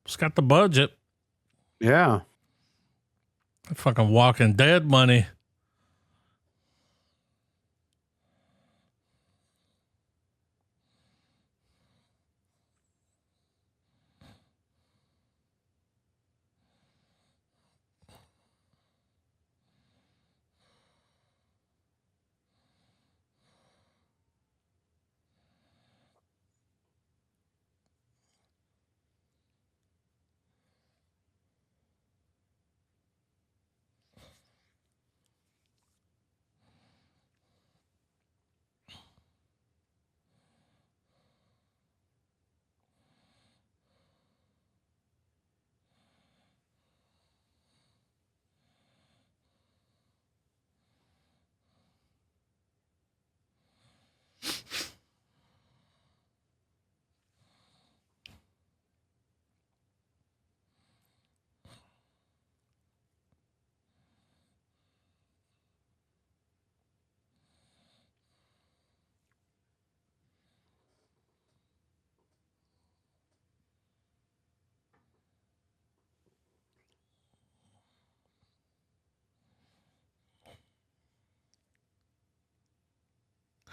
It's got the budget. Yeah. Fucking Walking Dead money.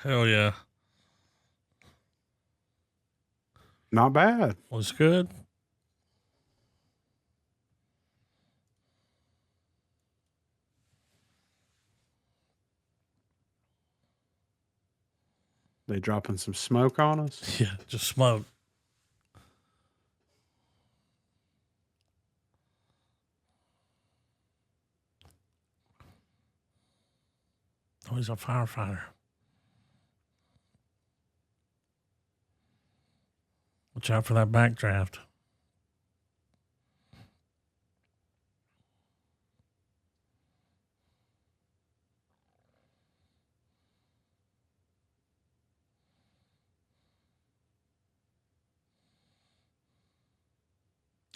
Hell yeah. Not bad. Was good. They dropping some smoke on us. Yeah, just smoke. Oh, he's a firefighter. Watch out for that backdraft.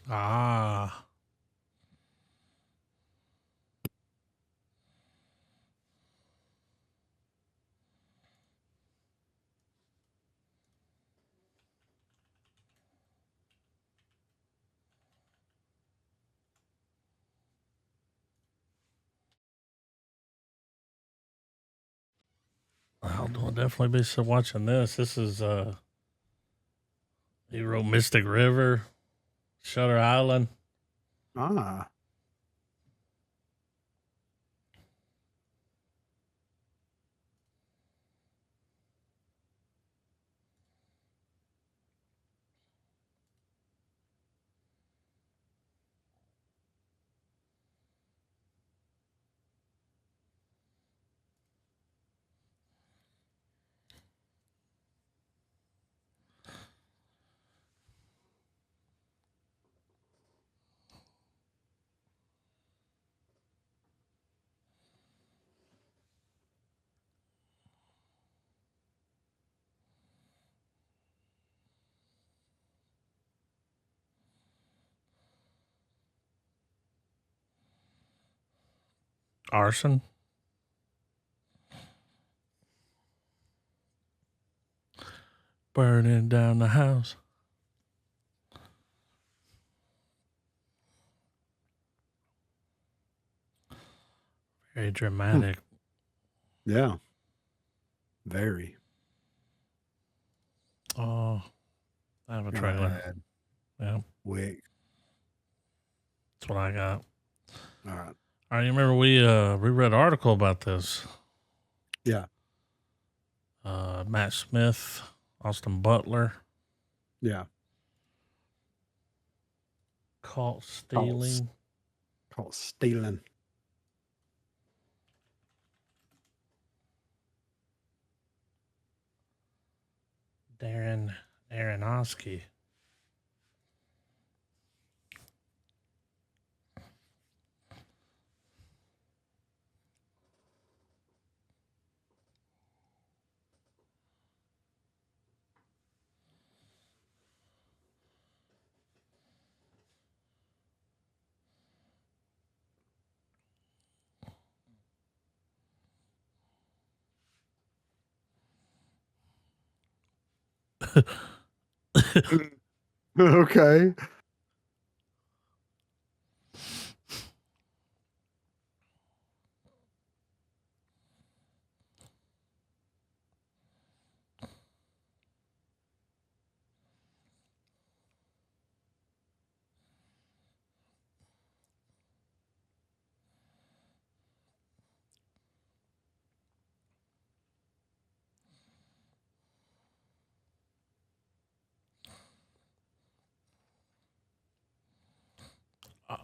Ah. I'll definitely be watching this. This is he wrote Mystic River, Shutter Island. Ah. Arson. Burning down the house. Very dramatic. Yeah. Very. Oh, I have a Go trailer. ahead. Yeah, Wick. that's what I got. All right. All right, you remember we read an article about this. Yeah. Matt Smith, Austin Butler, Yeah. caught stealing. Called stealing. Darren Aronofsky. Okay.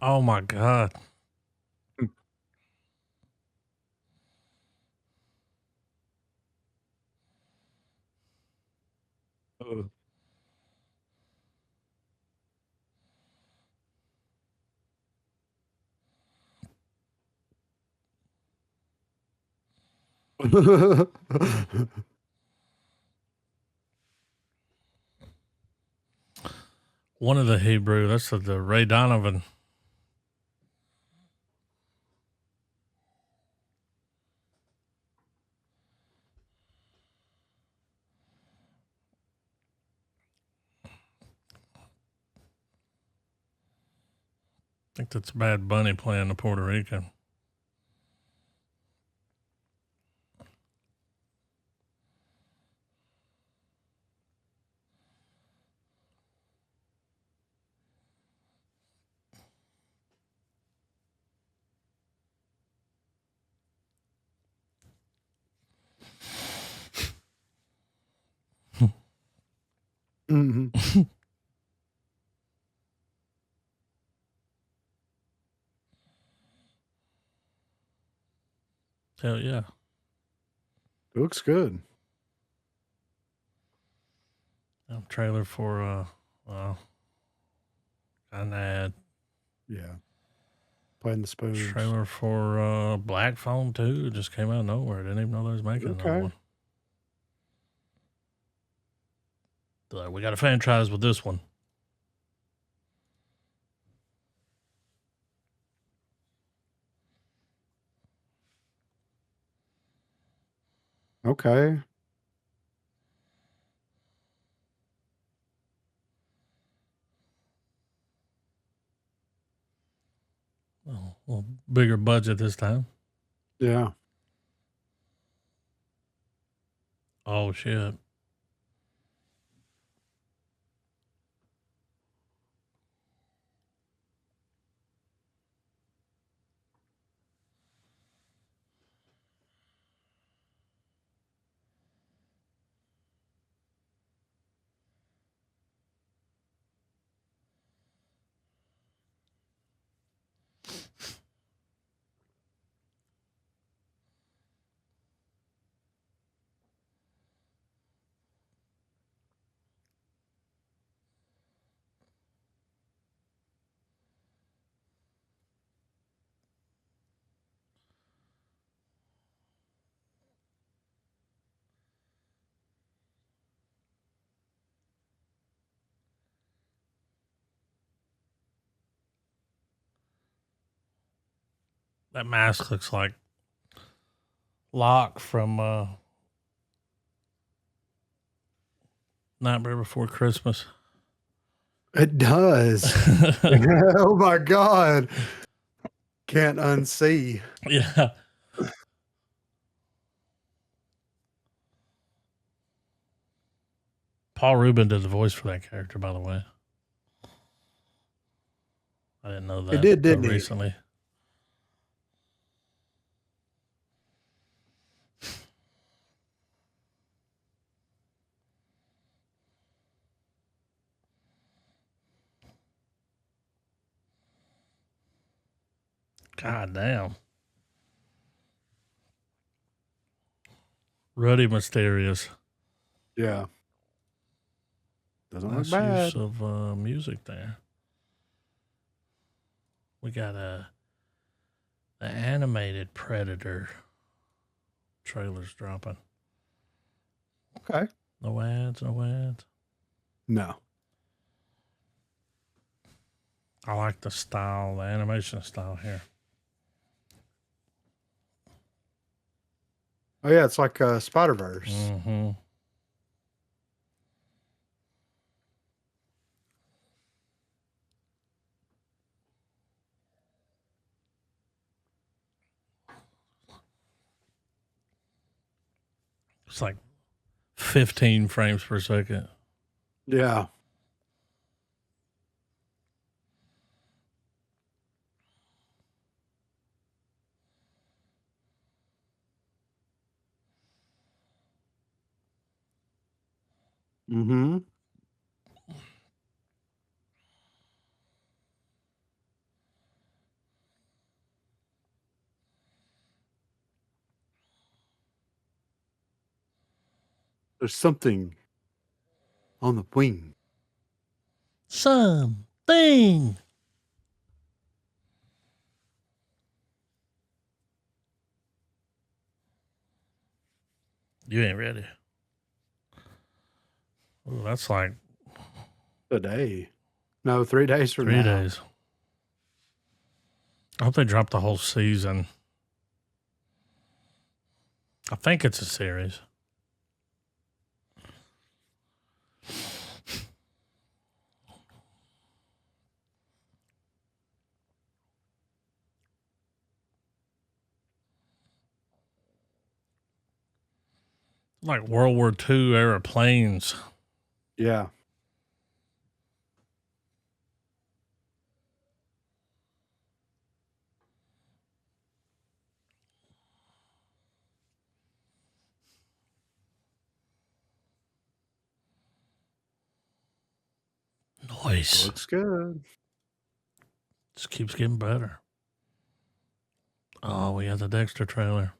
Oh my God. One of the Hebrew, that's the Ray Donovan. I think that's Bad Bunny playing the Puerto Rican. Mhm. Hell yeah. Looks good. Trailer for an ad. Yeah. Playing the spoons. Trailer for Black Phone 2. It just came out of nowhere. Didn't even know they was making another Okay. one. They're like, we got a franchise with this one. Okay. A little bigger budget this time. Yeah. Oh shit. That mask looks like Locke from Nightmare Before Christmas. It does. Oh my God. Can't unsee. Yeah. Paul Rubin did the voice for that character, by the way. I didn't know that. It did, didn't until he? recently. God damn. Ruddy Mysterious. Yeah. Doesn't look Nice bad. use of music there. We got the animated Predator trailers dropping. Okay. No ads, no ads. No. I like the style, the animation style here. Oh yeah, it's like Spider-Verse. Mm-hmm. It's like 15 frames per second. Yeah. Mm-hmm. There's something on the wing. Something. You ain't ready. Ooh, that's like Today. No, 3 days from 3 now. days. I hope they drop the whole season. I think it's a series. Like World War II era planes. Yeah. Nice. Looks good. Just keeps getting better. Oh, we got the Dexter trailer.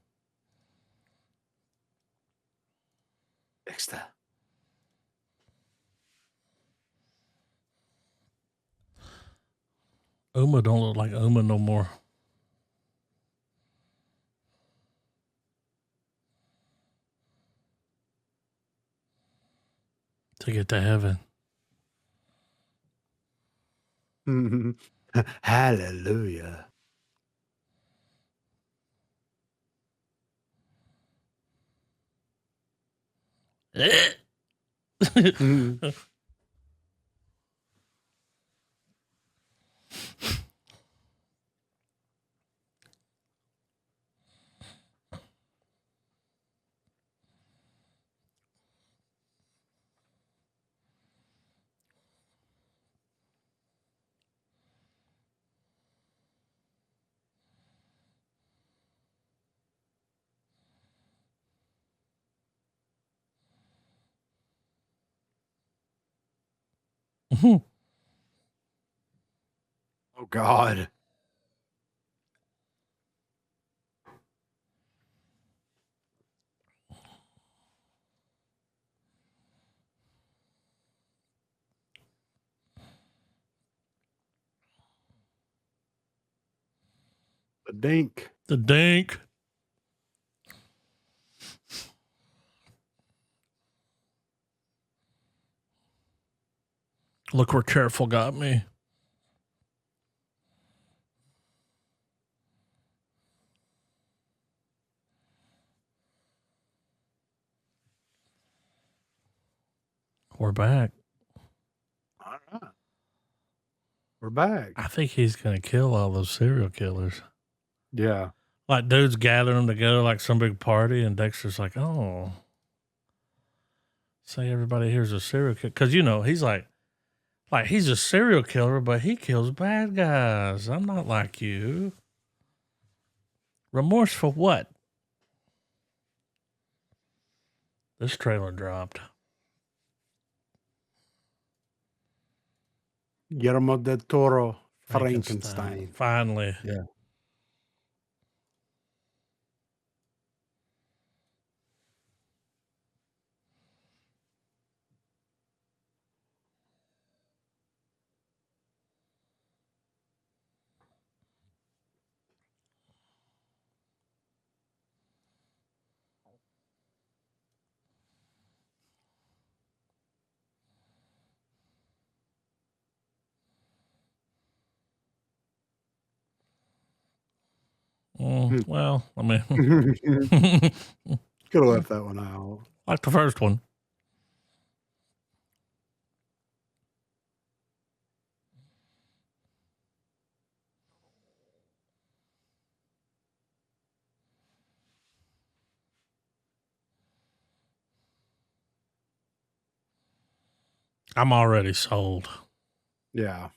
Dexter. Uma don't look like Uma no more. To get to heaven. Hallelujah. Mhm. Oh God. The dink. The dink. Look where Careful got me. We're back. All right. We're back. I think he's going to kill all those serial killers. Yeah. Like, dudes gathering them together like some big party, and Dexter's like, oh. Say everybody here's a serial killer. Because, you know, he's like, he's a serial killer, but he kills bad guys. I'm not like you. Remorse for what? This trailer dropped. Guillermo del Toro, Frankenstein. Finally. Yeah. Well, I mean, Could have left that one out. like the first one. I'm already sold. Yeah.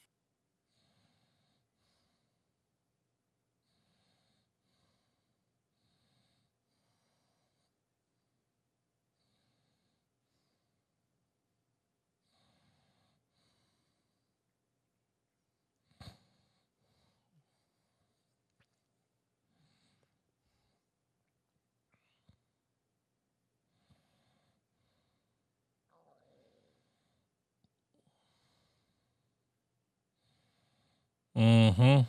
Mm-hmm.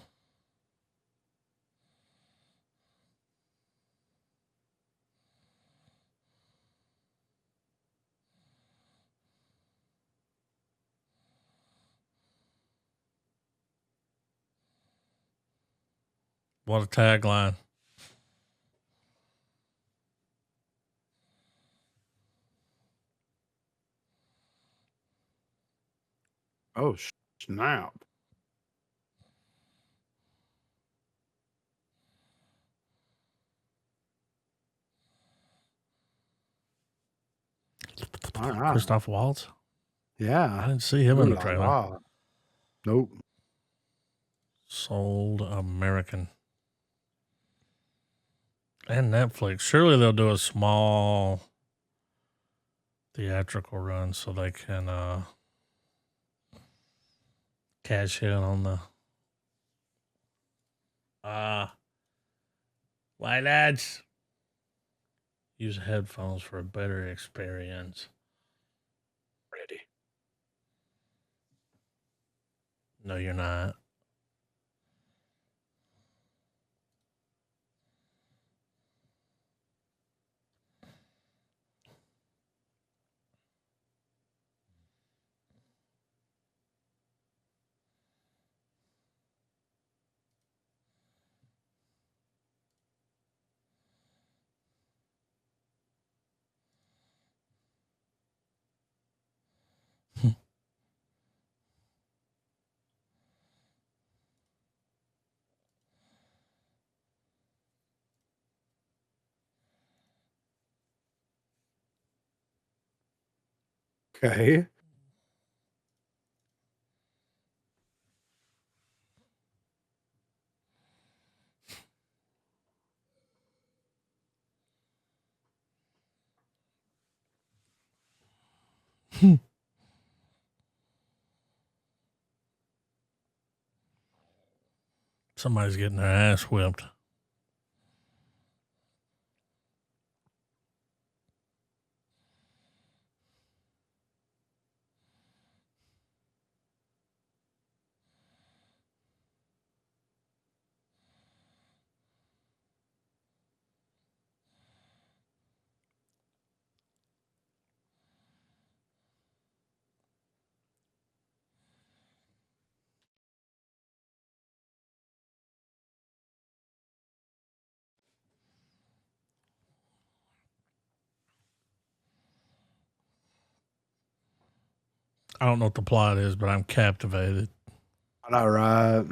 What a tagline. Oh, snap. All right. Christoph Waltz. I Yeah. didn't see him in the Ooh la trailer. la. Nope. Sold American. And Netflix. Surely they'll do a small theatrical run so they can cash in on the why lads? Use headphones for a better experience. Ready. No, you're not. Okay. Somebody's getting their ass whipped. I don't know what the plot is, but I'm captivated. I know, right?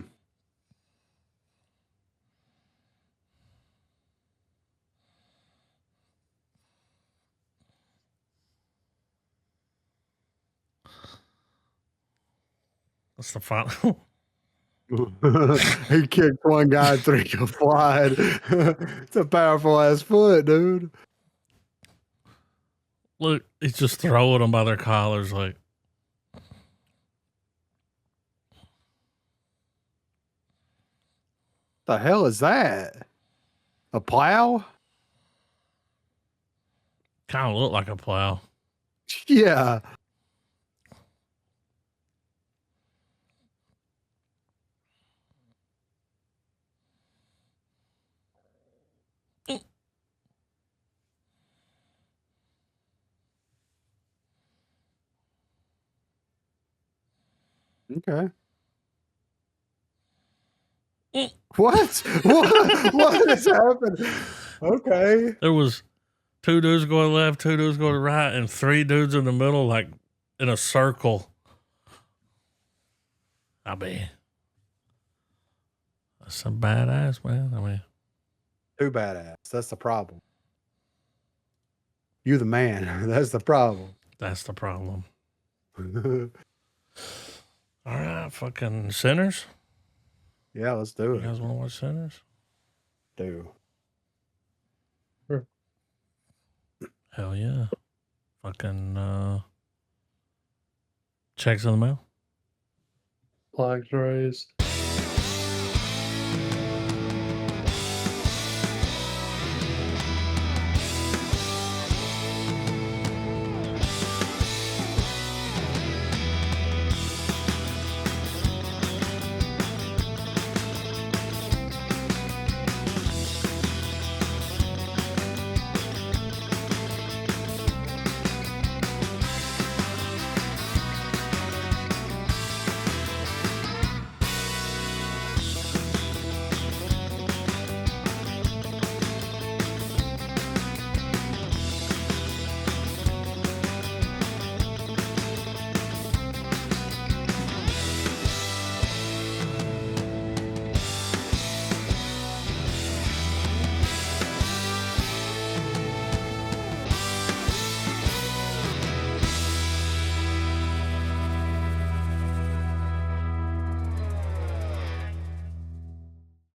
That's the final. He kicked one guy 3 wide. It's a powerful ass foot, dude. Look, he's just throwing them by their collars like. The hell is that? A plow? Kind of look like a plow. Yeah. Okay. What? What is happening? Okay. There was 2 dudes going left, 2 dudes going right, and 3 dudes in the middle, like in a circle. I mean, that's some badass, man. I mean, Too badass. That's the problem. You the man. That's the problem. that's the problem. All right, fucking Sinners. Yeah, let's do You it. guys want to watch Sinners? Do. Hell yeah. Fucking checks in the mail. Flags raised.